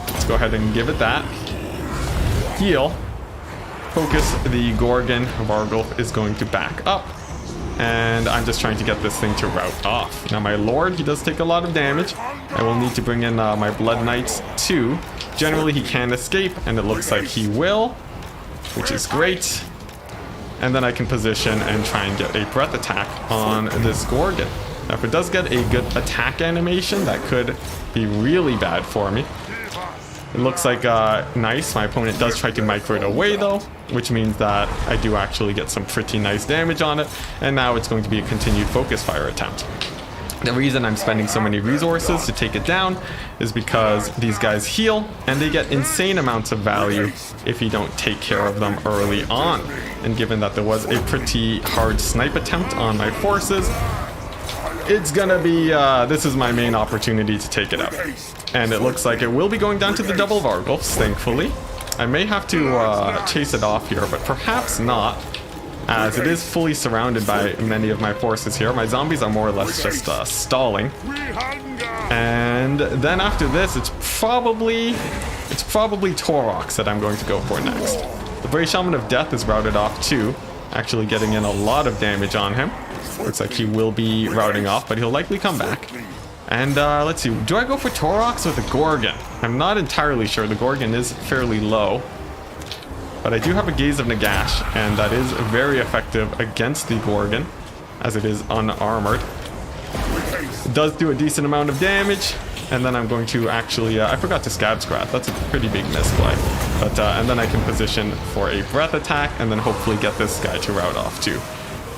Let's go ahead and give it that. Heal. Focus the Gorgon. Vargulf is going to back up. And I'm just trying to get this thing to route off. Now my Lord, he does take a lot of damage. I will need to bring in my Blood Knights too. Generally he can escape, and it looks like he will, which is great. And then I can position and try and get a breath attack on this Gorgon. Now if it does get a good attack animation, that could be really bad for me. It looks like nice. My opponent does try to micro it away though, which means that I do actually get some pretty nice damage on it. And now it's going to be a continued focus fire attempt. The reason I'm spending so many resources to take it down is because these guys heal and they get insane amounts of value if you don't take care of them early on. And given that there was a pretty hard snipe attempt on my forces, it's gonna be, this is my main opportunity to take it out. And it looks like it will be going down to the double Vargulfs, thankfully. I may have to chase it off here, but perhaps not, as it is fully surrounded by many of my forces here. My zombies are more or less just stalling. And then after this, it's probably It's probably Torox that I'm going to go for next. The Brave Shaman of Death is routed off too, actually getting in a lot of damage on him. Looks like he will be routing off, but he'll likely come back. And let's see, do I go for Torox or the Gorgon? I'm not entirely sure. The Gorgon is fairly low. But I do have a Gaze of Nagash, and that is very effective against the Gorgon, as it is unarmored. It does do a decent amount of damage, and then I'm going to actually, I forgot to Scab Scrat. That's a pretty big misplay. But, and then I can position for a breath attack, and then hopefully get this guy to route off too.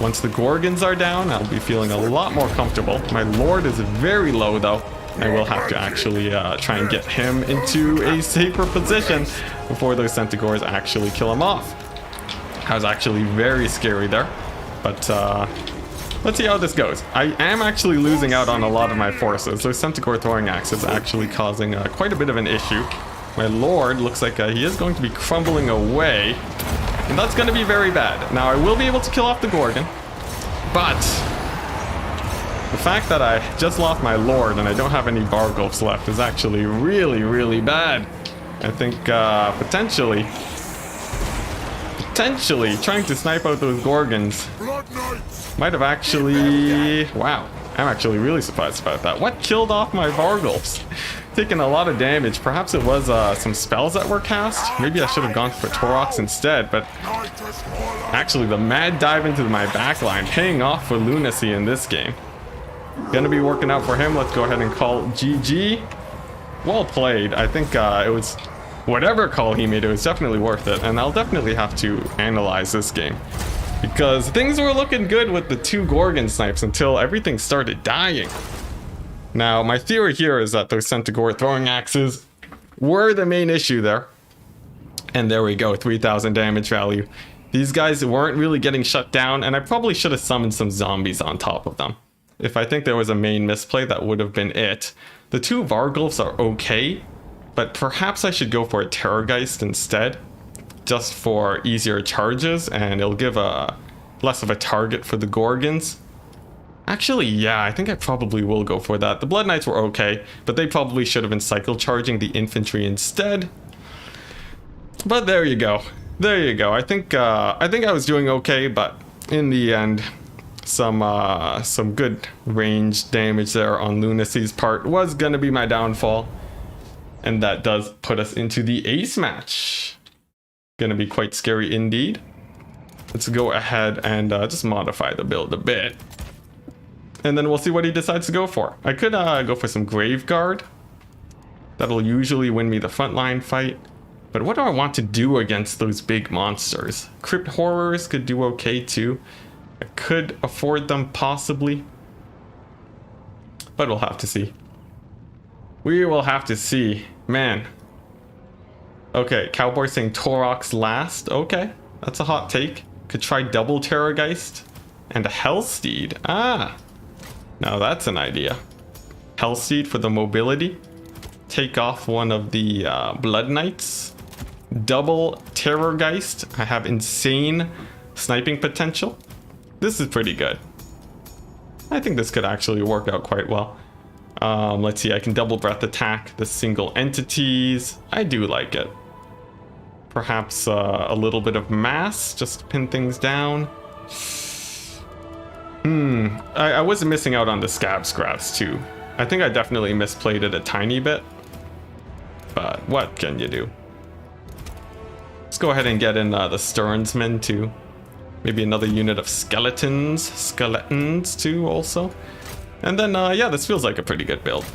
Once the Gorgons are down, I'll be feeling a lot more comfortable. My Lord is very low though. I will have to actually try and get him into a safer position before those Centaurs actually kill him off. That was actually very scary there. But let's see how this goes. I am actually losing out on a lot of my forces. Those Centaur throwing axes actually causing quite a bit of an issue. My Lord looks like he is going to be crumbling away. And that's going to be very bad. Now I will be able to kill off the Gorgon. But the fact that I just lost my Lord and I don't have any Bargulfs left is actually really, really bad. I think potentially trying to snipe out those Gorgons might have actually... Wow, I'm actually really surprised about that. What killed off my Bargulfs? Taking a lot of damage. Perhaps it was some spells that were cast. Maybe I should have gone for Torox instead, but actually the mad dive into my backline paying off for Lunacy in this game. Gonna be working out for him. Let's go ahead and call GG. Well played. I think it was whatever call he made, it was definitely worth it, and I'll definitely have to analyze this game because things were looking good with the 2 Gorgon snipes until everything started dying. Now, my theory here is that those Centaur throwing axes were the main issue there. And there we go, 3,000 damage value. These guys weren't really getting shut down, and I probably should have summoned some zombies on top of them. If I think there was a main misplay, that would have been it. The 2 Vargulfs are okay, but perhaps I should go for a Terrorgeist instead, just for easier charges, and it'll give a less of a target for the Gorgons. Actually, yeah, I think I probably will go for that. The Blood Knights were okay, but they probably should have been cycle charging the infantry instead. But there you go. There you go. I think I was doing okay, but in the end, some good range damage there on Lunacy's part was gonna be my downfall. And that does put us into the ace match. Gonna be quite scary indeed. Let's go ahead and just modify the build a bit. And then we'll see what he decides to go for. I could go for some Graveguard. That'll usually win me the frontline fight. But what do I want to do against those big monsters? Crypt Horrors could do okay too. I could afford them possibly. But we'll have to see. We will have to see. Man. Okay, Cowboy saying Torox last. Okay, that's a hot take. Could try double Terrorgeist and a Hellsteed. Ah. Now that's an idea. Hellsteed for the mobility. Take off one of the Blood Knights. Double Terrorgeist. I have insane sniping potential. This is pretty good. I think this could actually work out quite well. Let's see, I can double breath attack the single entities. I do like it. Perhaps a little bit of mass, just to pin things down. I wasn't missing out on the Scab Scraps too. I think I definitely misplayed it a tiny bit. But what can you do? Let's go ahead and get in the Sternsmen too. Maybe another unit of skeletons too also. And then, yeah, this feels like a pretty good build.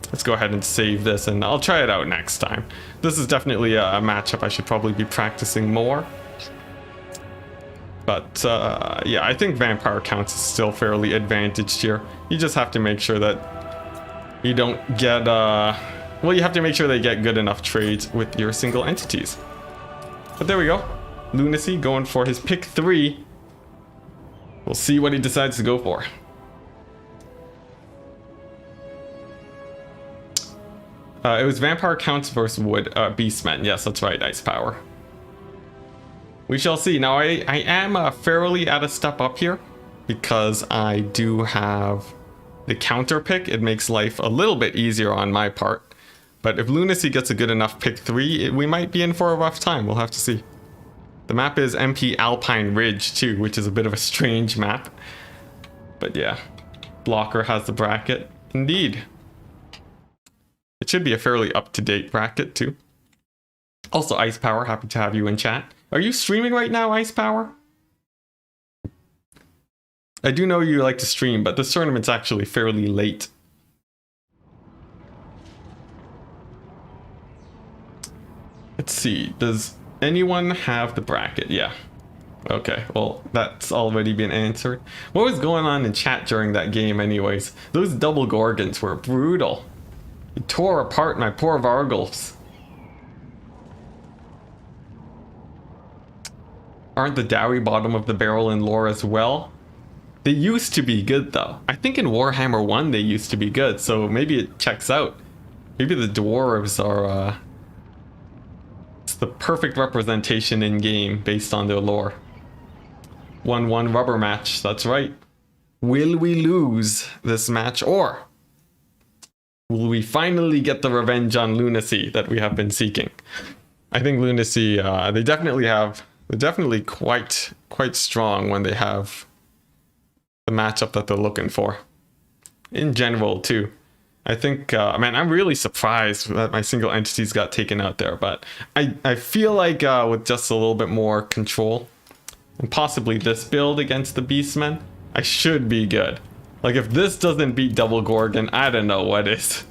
Let's go ahead and save this, and I'll try it out next time. This is definitely a matchup I should probably be practicing more. But, yeah, I think Vampire Counts is still fairly advantaged here. You just have to make sure that you don't get, well, you have to make sure they get good enough trades with your single entities. But there we go. Lunacy going for his pick 3. We'll see what he decides to go for. It was Vampire Counts versus Beastmen. Yes, that's right, Ice Power. We shall see. Now, I am fairly at a step up here because I do have the counter pick. It makes life a little bit easier on my part. But if Lunacy gets a good enough pick 3, we might be in for a rough time. We'll have to see. The map is MP Alpine Ridge too, which is a bit of a strange map. But yeah, Blocker has the bracket. Indeed. It should be a fairly up-to-date bracket too. Also, Ice Power, happy to have you in chat. Are you streaming right now, Ice Power? I do know you like to stream, but this tournament's actually fairly late. Let's see, does anyone have the bracket? Yeah. Okay, well, that's already been answered. What was going on in chat during that game anyways? Those double Gorgons were brutal. It tore apart my poor Vargals. Aren't the Dowie bottom of the barrel in lore as well? They used to be good though. I think in Warhammer 1 they used to be good, so maybe it checks out. Maybe the dwarves are it's the perfect representation in game based on their lore. 1-1 rubber match, that's right. Will we lose this match, or will we finally get the revenge on Lunacy that we have been seeking? I think Lunacy, they're definitely quite strong when they have the matchup that they're looking for. In general too. I think, man, I'm really surprised that my single entities got taken out there, but I feel like with just a little bit more control, and possibly this build against the Beastmen, I should be good. Like, if this doesn't beat Double Gorgon, I don't know what is.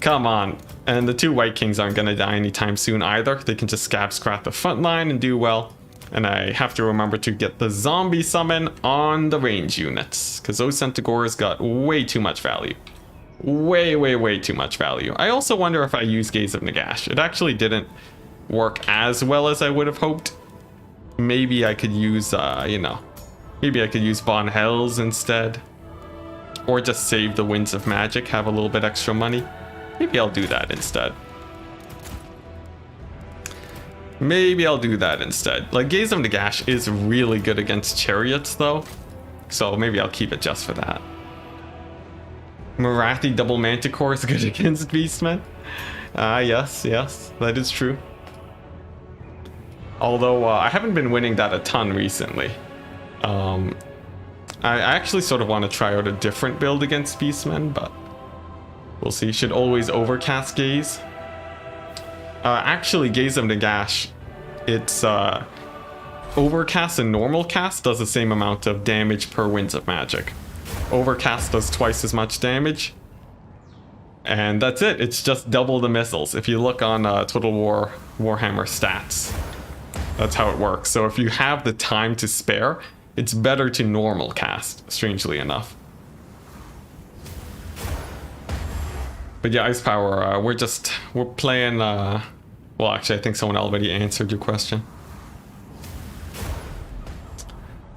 Come on. And the 2 White Kings aren't gonna die anytime soon either. They can just scrap the front line and do well. And I have to remember to get the zombie summon on the range units, because those Centaurs got way too much value. Way too much value. I also wonder if I use Gaze of Nagash. It actually didn't work as well as I would have hoped. Maybe I could use, you know, maybe I could use Bon Hells instead. Or just save the Winds of Magic, have a little bit extra money. Maybe I'll do that instead. Like, Gaze of Nagash is really good against Chariots though. So maybe I'll keep it just for that. Marathi double Manticore is good against Beastmen. Yes, that is true. Although I haven't been winning that a ton recently. I actually sort of want to try out a different build against Beastmen, but we'll see. Should always overcast Gaze. Actually, Gaze of Nagash, it's overcast and normal cast does the same amount of damage per Winds of Magic. Overcast does twice as much damage, and that's it. It's just double the missiles. If you look on Total War Warhammer stats, that's how it works. So if you have the time to spare, it's better to normal cast, strangely enough. But yeah, Ice Power, we're playing, well, actually, I think someone already answered your question.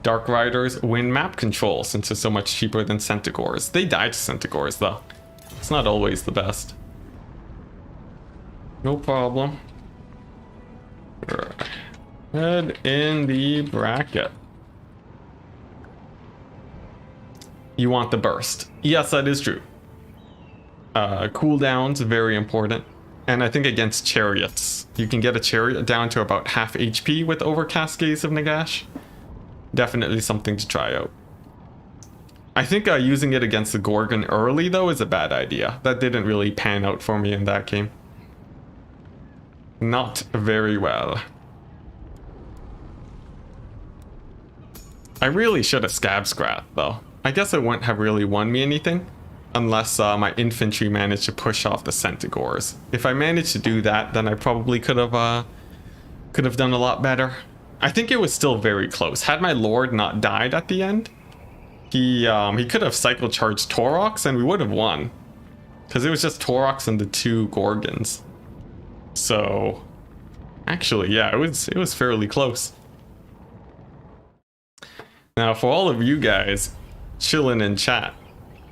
Dark Riders win map control since they're so much cheaper than Centaurs. They die to Centaurs though. It's not always the best. No problem. Head in the bracket. You want the burst. Yes, that is true. Cooldowns, very important. And I think against Chariots, you can get a Chariot down to about half HP with Overcast Gaze of Nagash. Definitely something to try out. I think using it against the Gorgon early, though, is a bad idea. That didn't really pan out for me in that game. Not very well. I really should have Scab, though. I guess it wouldn't have really won me anything, unless my infantry managed to push off the Centaurs. If I managed to do that, then I probably could have done a lot better. I think it was still very close. Had my Lord not died at the end, he could have cycle charged Taurox and we would have won. Because it was just Taurox and the 2 Gorgons. So, actually, yeah, it was fairly close. Now, for all of you guys chilling in chat,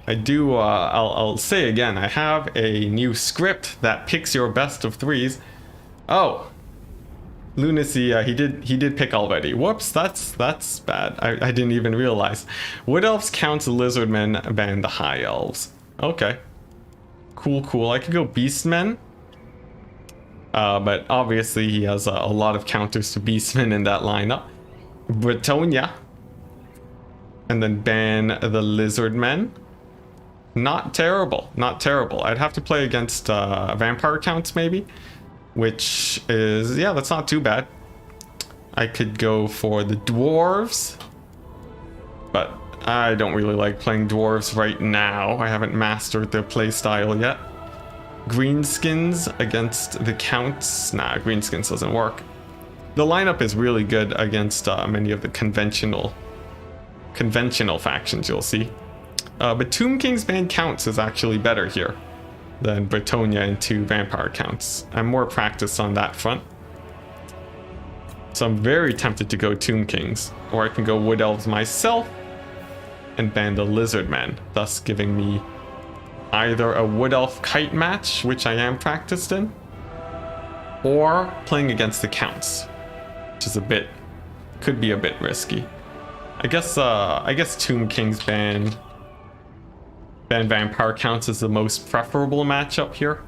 I do, I'll say again, I have a new script that picks your best of 3s. Oh, Lunacy, he did pick already. Whoops, that's bad. I didn't even realize. Wood Elves counts the Lizardmen and the High Elves. Okay. Cool, cool. I could go Beastmen. But obviously he has a lot of counters to Beastmen in that lineup. Bretonia. And then ban the Lizardmen. Not terrible, not terrible. I'd have to play against vampire counts maybe, which is, yeah, that's not too bad. I could go for the dwarves, but I don't really like playing dwarves right now. I haven't mastered their playstyle yet. Greenskins against the counts. Nah, greenskins doesn't work. The lineup is really good against many of the conventional factions, you'll see. But Tomb King's ban counts is actually better here than Bretonia into vampire counts. I'm more practiced on that front. So I'm very tempted to go Tomb Kings, or I can go Wood Elves myself and ban the Lizardmen, thus giving me either a Wood Elf kite match, which I am practiced in, or playing against the counts, which is could be a bit risky. I guess Tomb King's ban vampire counts is the most preferable matchup here,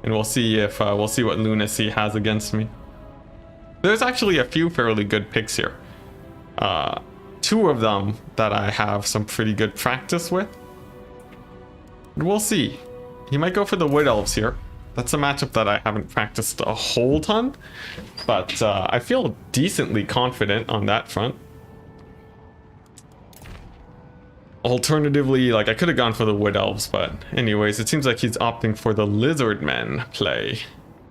and we'll see what lunacy has against me. There's actually a few fairly good picks here. Two of them that I have some pretty good practice with. We'll see. He might go for the Wood Elves here. That's a matchup that I haven't practiced a whole ton, but I feel decently confident on that front. Alternatively, like, I could have gone for the Wood Elves, but anyways, it seems like he's opting for the Lizardmen play.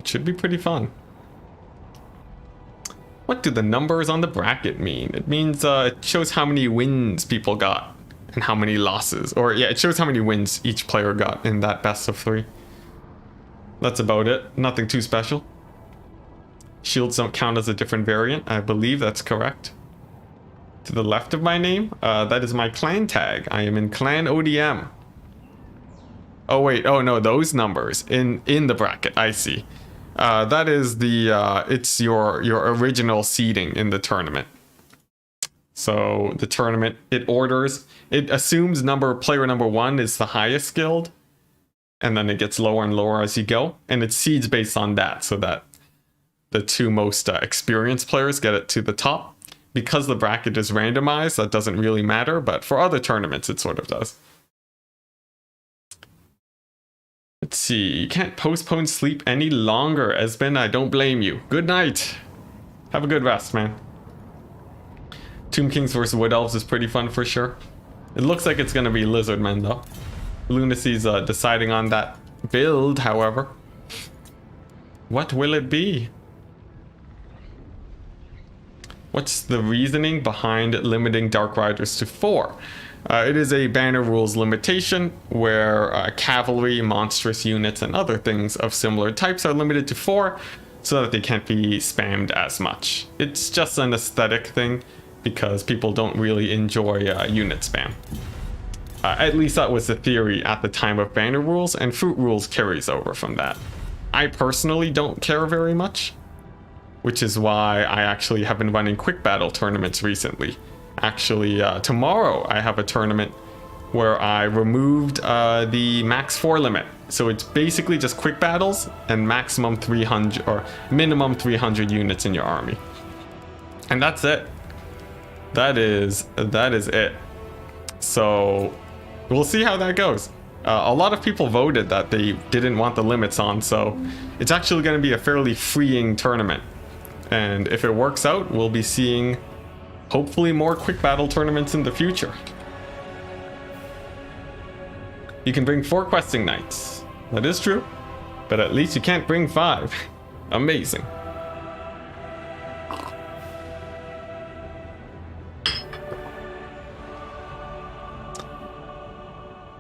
It should be pretty fun. What do the numbers on the bracket mean? It means it shows how many wins people got and how many losses. Or yeah, it shows how many wins each player got in that best of 3. That's about it. Nothing too special. Shields don't count as a different variant. I believe that's correct. To the left of my name, that is my clan tag. I am in Clan ODM. Oh wait, oh no, those numbers in the bracket. I see. That is the it's your original seeding in the tournament. So the tournament, it assumes player number 1 is the highest skilled, and then it gets lower and lower as you go, and it seeds based on that, so that the 2 most experienced players get it to the top. Because the bracket is randomized, that doesn't really matter, but for other tournaments, it sort of does. Let's see. You can't postpone sleep any longer, Esben. I don't blame you. Good night. Have a good rest, man. Tomb Kings versus Wood Elves is pretty fun for sure. It looks like it's going to be Lizardmen, though. Lunacy's deciding on that build, however. What will it be? What's the reasoning behind limiting Dark Riders to 4? It is a banner rules limitation where cavalry, monstrous units, and other things of similar types are limited to 4 so that they can't be spammed as much. It's just an aesthetic thing because people don't really enjoy unit spam. At least that was the theory at the time of banner rules, and fruit rules carries over from that. I personally don't care very much, which is why I actually have been running quick battle tournaments recently. Actually, tomorrow I have a tournament where I removed the max 4 limit. So it's basically just quick battles and maximum 300 or minimum 300 units in your army. And that's it. That is it. So we'll see how that goes. A lot of people voted that they didn't want the limits on, so it's actually going to be a fairly freeing tournament. And if it works out, we'll be seeing hopefully more quick battle tournaments in the future. You can bring 4 questing knights. That is true, but at least you can't bring 5. Amazing.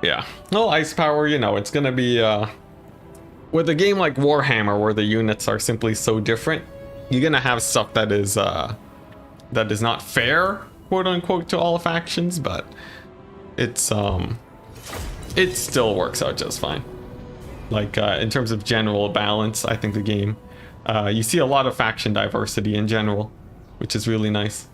Yeah, well, ice power, you know, it's gonna be with a game like Warhammer where the units are simply so different, you're gonna have stuff that is not fair, quote unquote, to all factions, but it still works out just fine. Like in terms of general balance, I think the game, you see a lot of faction diversity in general, which is really nice.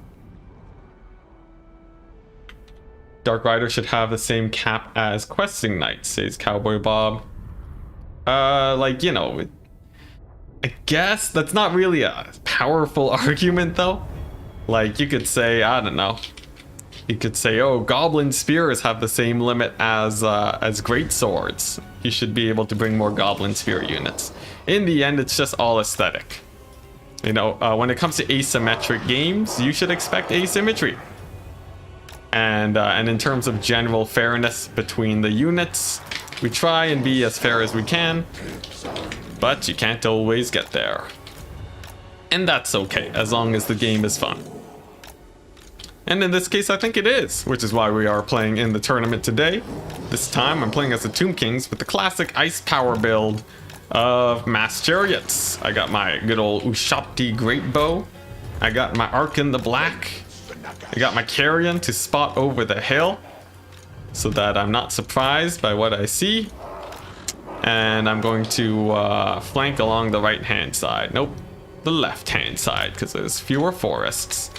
Dark Rider should have the same cap as Questing Knight, says Cowboy Bob. Like, you know, I guess that's not really a powerful argument, though. Like, you could say, I don't know. You could say, oh, Goblin Spears have the same limit as Great Swords. You should be able to bring more Goblin Spear units. In the end, it's just all aesthetic. You know, when it comes to asymmetric games, you should expect asymmetry. And in terms of general fairness between the units, we try and be as fair as we can, but you can't always get there. And that's okay, as long as the game is fun. And in this case, I think it is, which is why we are playing in the tournament today. This time, I'm playing as the Tomb Kings with the classic Ice Power build of Mass Chariots. I got my good old Ushapti Great Bow. I got my Arkan the Black. I got my Carrion to spot over the hill so that I'm not surprised by what I see. And I'm going to flank along the right-hand side. Nope, the left-hand side, because there's fewer forests.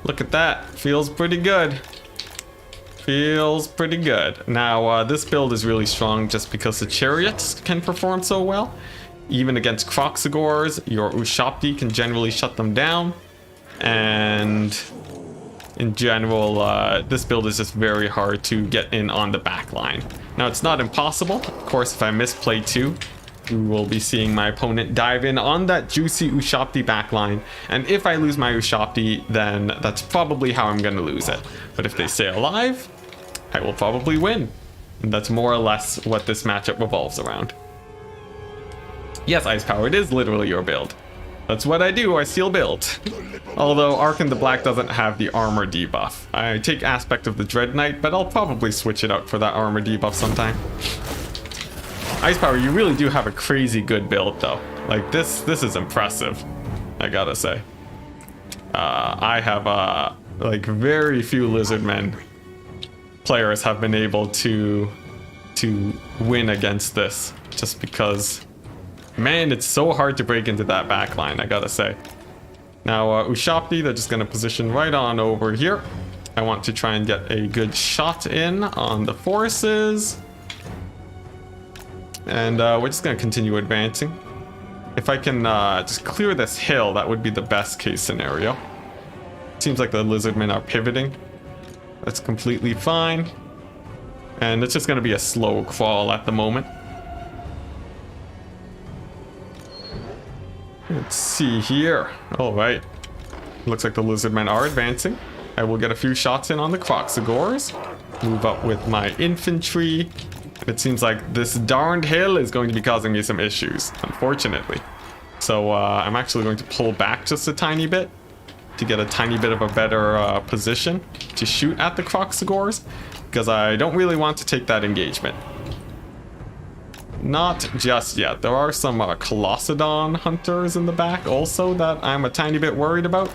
Look at that. Feels pretty good. Feels pretty good. Now, this build is really strong just because the Chariots can perform so well. Even against Kroxigors, your Ushapti can generally shut them down. And in general, this build is just very hard to get in on the back line. Now, it's not impossible. Of course, if I misplay too, you will be seeing my opponent dive in on that juicy Ushapti backline. And if I lose my Ushapti, then that's probably how I'm going to lose it. But if they stay alive, I will probably win. And that's more or less what this matchup revolves around. Yes, Ice Power, it is literally your build. That's what I do, I steal build. Although Arkan the Black doesn't have the armor debuff. I take aspect of the Dread Knight, but I'll probably switch it out for that armor debuff sometime. Ice Power, you really do have a crazy good build though. Like this is impressive, I gotta say. I have like very few Lizardmen players have been able to win against this, just because, man, it's so hard to break into that backline, I gotta say. Now, Ushapti, they're just gonna position right on over here. I want to try and get a good shot in on the forces. And we're just gonna continue advancing. If I can just clear this hill, that would be the best case scenario. Seems like the Lizardmen are pivoting. That's completely fine. And it's just gonna be a slow crawl at the moment. Let's see here. Alright. Looks like the Lizardmen are advancing. I will get a few shots in on the Kroxigors. Move up with my infantry. It seems like this darned hill is going to be causing me some issues, unfortunately. So I'm actually going to pull back just a tiny bit to get a tiny bit of a better position to shoot at the Kroxigors, because I don't really want to take that engagement. Not just yet. There are some Colossadon hunters in the back also that I'm a tiny bit worried about.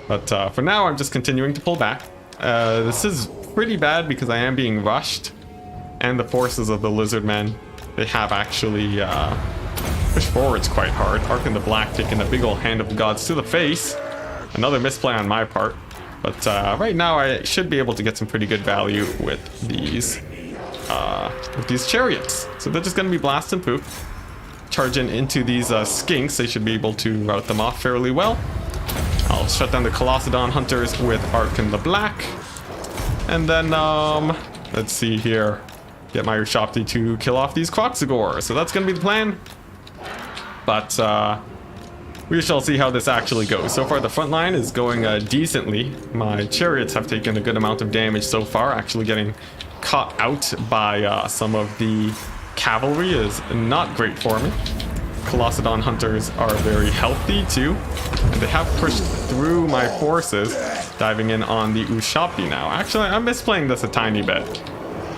But for now, I'm just continuing to pull back. This is pretty bad because I am being rushed. And the forces of the Lizardmen, they have actually pushed forwards quite hard. Arkan the Black taking a big old hand of the gods to the face. Another misplay on my part. But right now I should be able to get some pretty good value with these chariots. So they're just going to be blast and poof. Charging into these skinks, they should be able to rout them off fairly well. I'll shut down the Colossadon hunters with Arkan the Black. And then, let's see here. Get my Ushapti to kill off these Kroxigors. So that's going to be the plan. But we shall see how this actually goes. So far, the front line is going decently. My chariots have taken a good amount of damage so far. Actually getting caught out by some of the cavalry is not great for me. Colossadon hunters are very healthy too. And they have pushed through my forces, diving in on the Ushapti now. Actually, I'm misplaying this a tiny bit.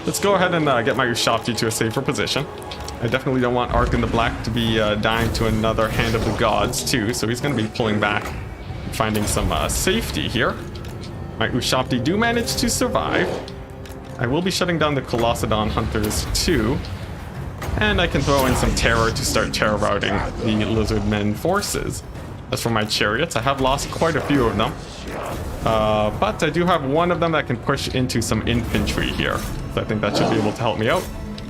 Let's go ahead and get my Ushapti to a safer position. I definitely don't want Arkan the Black to be dying to another hand of the gods too, so he's going to be pulling back and finding some safety here. My Ushapti do manage to survive. I will be shutting down the Colossadon hunters too. And I can throw in some terror to start terror routing the Lizardmen forces. As for my chariots, I have lost quite a few of them. But I do have one of them that can push into some infantry here. So I think that should be able to help me out.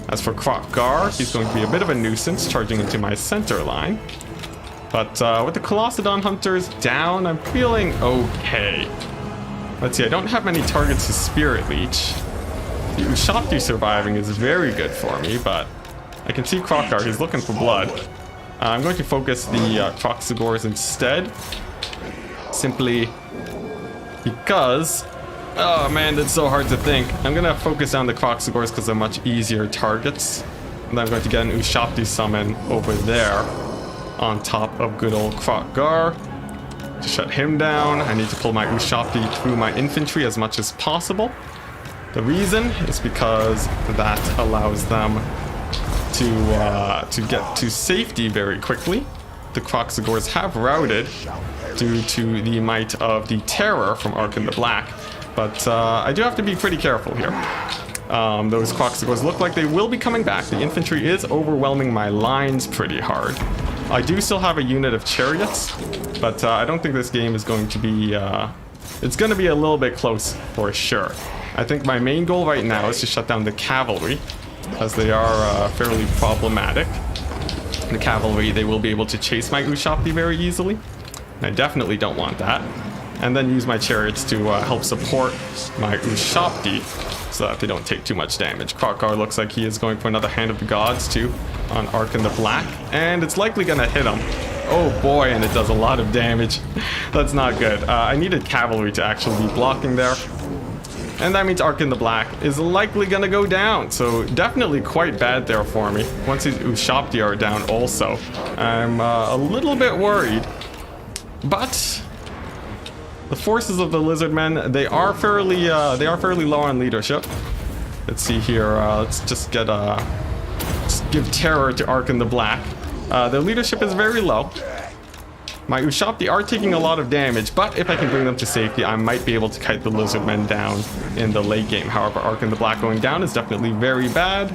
As for Kroq-Gar, he's going to be a bit of a nuisance charging into my center line. But with the Colossedon Hunters down, I'm feeling okay. Let's see, I don't have many targets to Spirit Leech. The Ushabti surviving is very good for me, but I can see Kroq-Gar, he's looking for blood. I'm going to focus the Kroxigors instead. Simply because... oh man, that's so hard to think. I'm going to focus on the Kroxigors because they're much easier targets. And then I'm going to get an Ushabti summon over there on top of good old Kroq-Gar to shut him down. I need to pull my Ushabti through my infantry as much as possible. The reason is because that allows them to get to safety very quickly. The Kroxigors have routed due to the might of the Terror from Arkan the Black, but I do have to be pretty careful here. Those Kroxigors look like they will be coming back. The infantry is overwhelming my lines pretty hard. I do still have a unit of chariots, but I don't think this game is going to be... it's going to be a little bit close for sure. I think my main goal right now is to shut down the cavalry, as they are fairly problematic. The cavalry, they will be able to chase my Ushabti very easily. And I definitely don't want that. And then use my chariots to help support my Ushabti so that they don't take too much damage. Kroq-Gar looks like he is going for another Hand of the Gods too on Arkan the Black. And it's likely going to hit him. Oh boy, and it does a lot of damage. That's not good. I needed cavalry to actually be blocking there. And that means Arkan the Black is likely going to go down. So definitely quite bad there for me. Once these Ushabti are down also, I'm a little bit worried. But the forces of the Lizardmen, they are fairly low on leadership. Let's see here. Let's just get let's give terror to Arkan the Black. Their leadership is very low. My Ushabti are taking a lot of damage, but if I can bring them to safety, I might be able to kite the Lizardmen down in the late game. However, Arkan the Black going down is definitely very bad.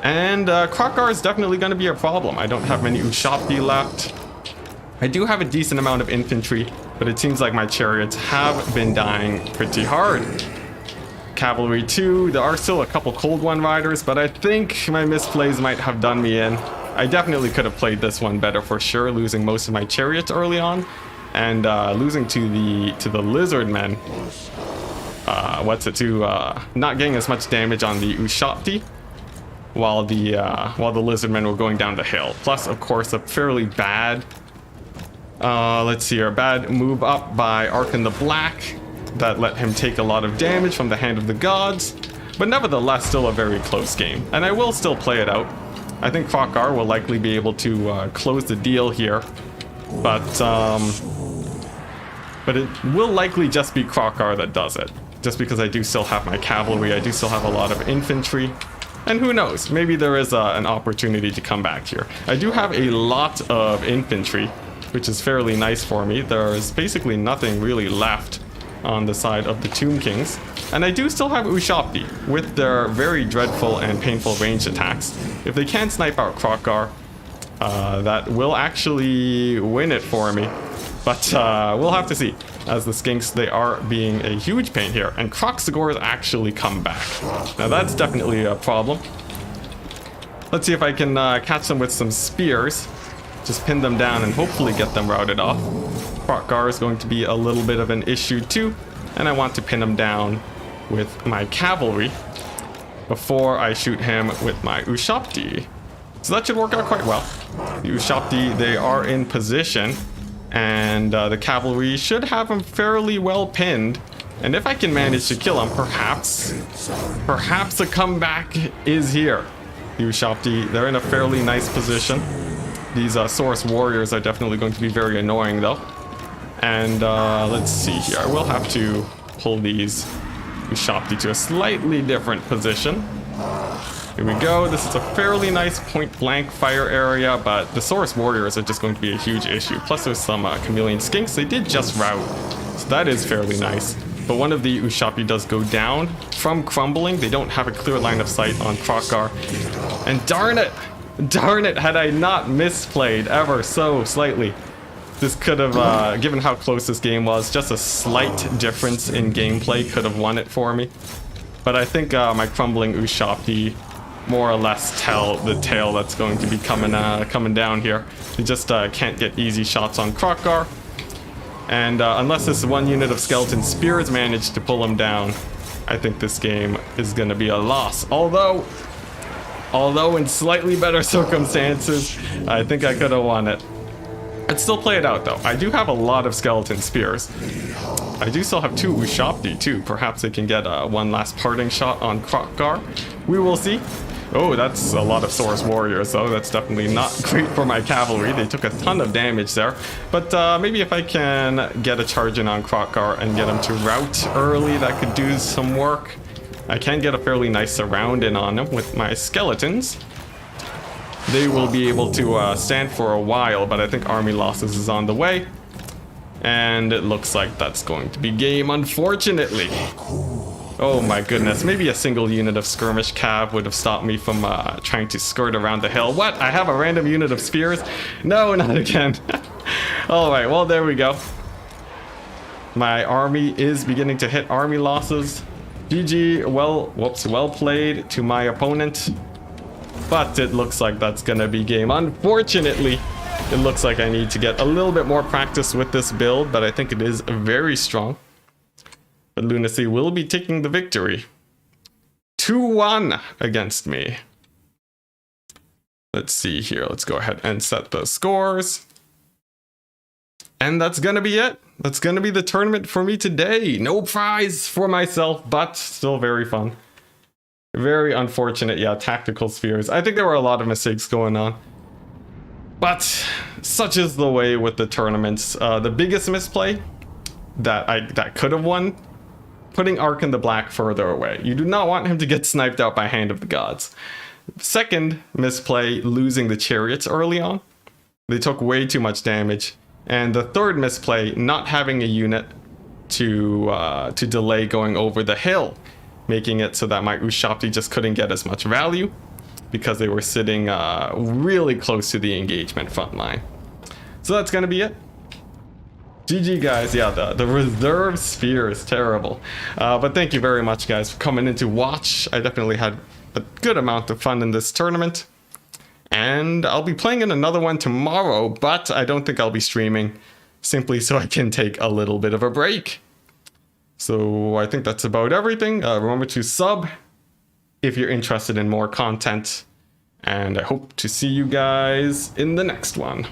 And Kroq-Gar is definitely going to be a problem. I don't have many Ushabti left. I do have a decent amount of infantry, but it seems like my chariots have been dying pretty hard. Cavalry too, there are still a couple Cold One riders, but I think my misplays might have done me in. I definitely could have played this one better for sure, losing most of my chariots early on, and losing to the Lizardmen. Not getting as much damage on the Ushabti, while the Lizardmen were going down the hill. Plus, of course, a fairly bad, let's see here, a bad move up by Arkan the Black that let him take a lot of damage from the Hand of the Gods. But nevertheless, still a very close game, and I will still play it out. I think Kroq-Gar will likely be able to close the deal here, but it will likely just be Kroq-Gar that does it. Just because I do still have my cavalry, I do still have a lot of infantry, and who knows, maybe there is an opportunity to come back here. I do have a lot of infantry, which is fairly nice for me. There is basically nothing really left on the side of the Tomb Kings. And I do still have Ushabti with their very dreadful and painful ranged attacks. If they can snipe out Kroq-Gar, that will actually win it for me. But we'll have to see, as the Skinks, they are being a huge pain here. And Kroxigors actually come back. Now that's definitely a problem. Let's see if I can catch them with some spears. Just pin them down and hopefully get them routed off. Kroq-Gar is going to be a little bit of an issue too, and I want to pin him down with my cavalry before I shoot him with my Ushabti. So that should work out quite well. The Ushabti, they are in position, and the cavalry should have him fairly well pinned. And if I can manage to kill him, perhaps a comeback is here. The Ushabti, they're in a fairly nice position. These Saurus warriors are definitely going to be very annoying though. And let's see here. I will have to pull these Ushabti to a slightly different position. Here we go. This is a fairly nice point-blank fire area, but the Saurus warriors are just going to be a huge issue. Plus there's some chameleon skinks. They did just rout, so that is fairly nice. But one of the Ushabti does go down from crumbling. They don't have a clear line of sight on Kroq-Gar. And darn it, had I not misplayed ever so slightly, This could have, given how close this game was, just a slight difference in gameplay could have won it for me. But I think my crumbling Ushabti more or less tell the tale that's going to be coming down here. You just can't get easy shots on Krokgar. And unless this one unit of skeleton spears managed to pull him down, I think this game is going to be a loss. Although in slightly better circumstances, I think I could have won it. I'd still play it out though. I do have a lot of skeleton spears. I do still have 2 Ushabti too. Perhaps I can get one last parting shot on Krokgar. We will see. Oh, that's a lot of Saurus warriors though. That's definitely not great for my cavalry. They took a ton of damage there. But maybe if I can get a charge in on Krokgar and get him to rout early, that could do some work. I can get a fairly nice surround in on him with my skeletons. They will be able to stand for a while, but I think army losses is on the way. And it looks like that's going to be game, unfortunately. Oh my goodness, maybe a single unit of skirmish cav would have stopped me from trying to skirt around the hill. What? I have a random unit of spears? No, not again. Alright, well there we go. My army is beginning to hit army losses. GG, well played to my opponent. But it looks like that's gonna be game. Unfortunately, it looks like I need to get a little bit more practice with this build, but I think it is very strong. But Lunacy will be taking the victory. 2-1 against me. Let's see here. Let's go ahead and set the scores. And that's gonna be it. That's gonna be the tournament for me today. No prize for myself, but still very fun. Very unfortunate, yeah, tactical spheres. I think there were a lot of mistakes going on. But such is the way with the tournaments. The biggest misplay that could have won, putting Ark in the Black further away. You do not want him to get sniped out by Hand of the Gods. Second misplay, losing the chariots early on. They took way too much damage. And the third misplay, not having a unit to delay going over the hill, making it so that my Ushabti just couldn't get as much value because they were sitting really close to the engagement front line. So that's gonna be it. GG guys, yeah, the reserve sphere is terrible. But thank you very much guys for coming in to watch. I definitely had a good amount of fun in this tournament. And I'll be playing in another one tomorrow, but I don't think I'll be streaming, simply so I can take a little bit of a break. So I think that's about everything. Remember to sub if you're interested in more content. And I hope to see you guys in the next one.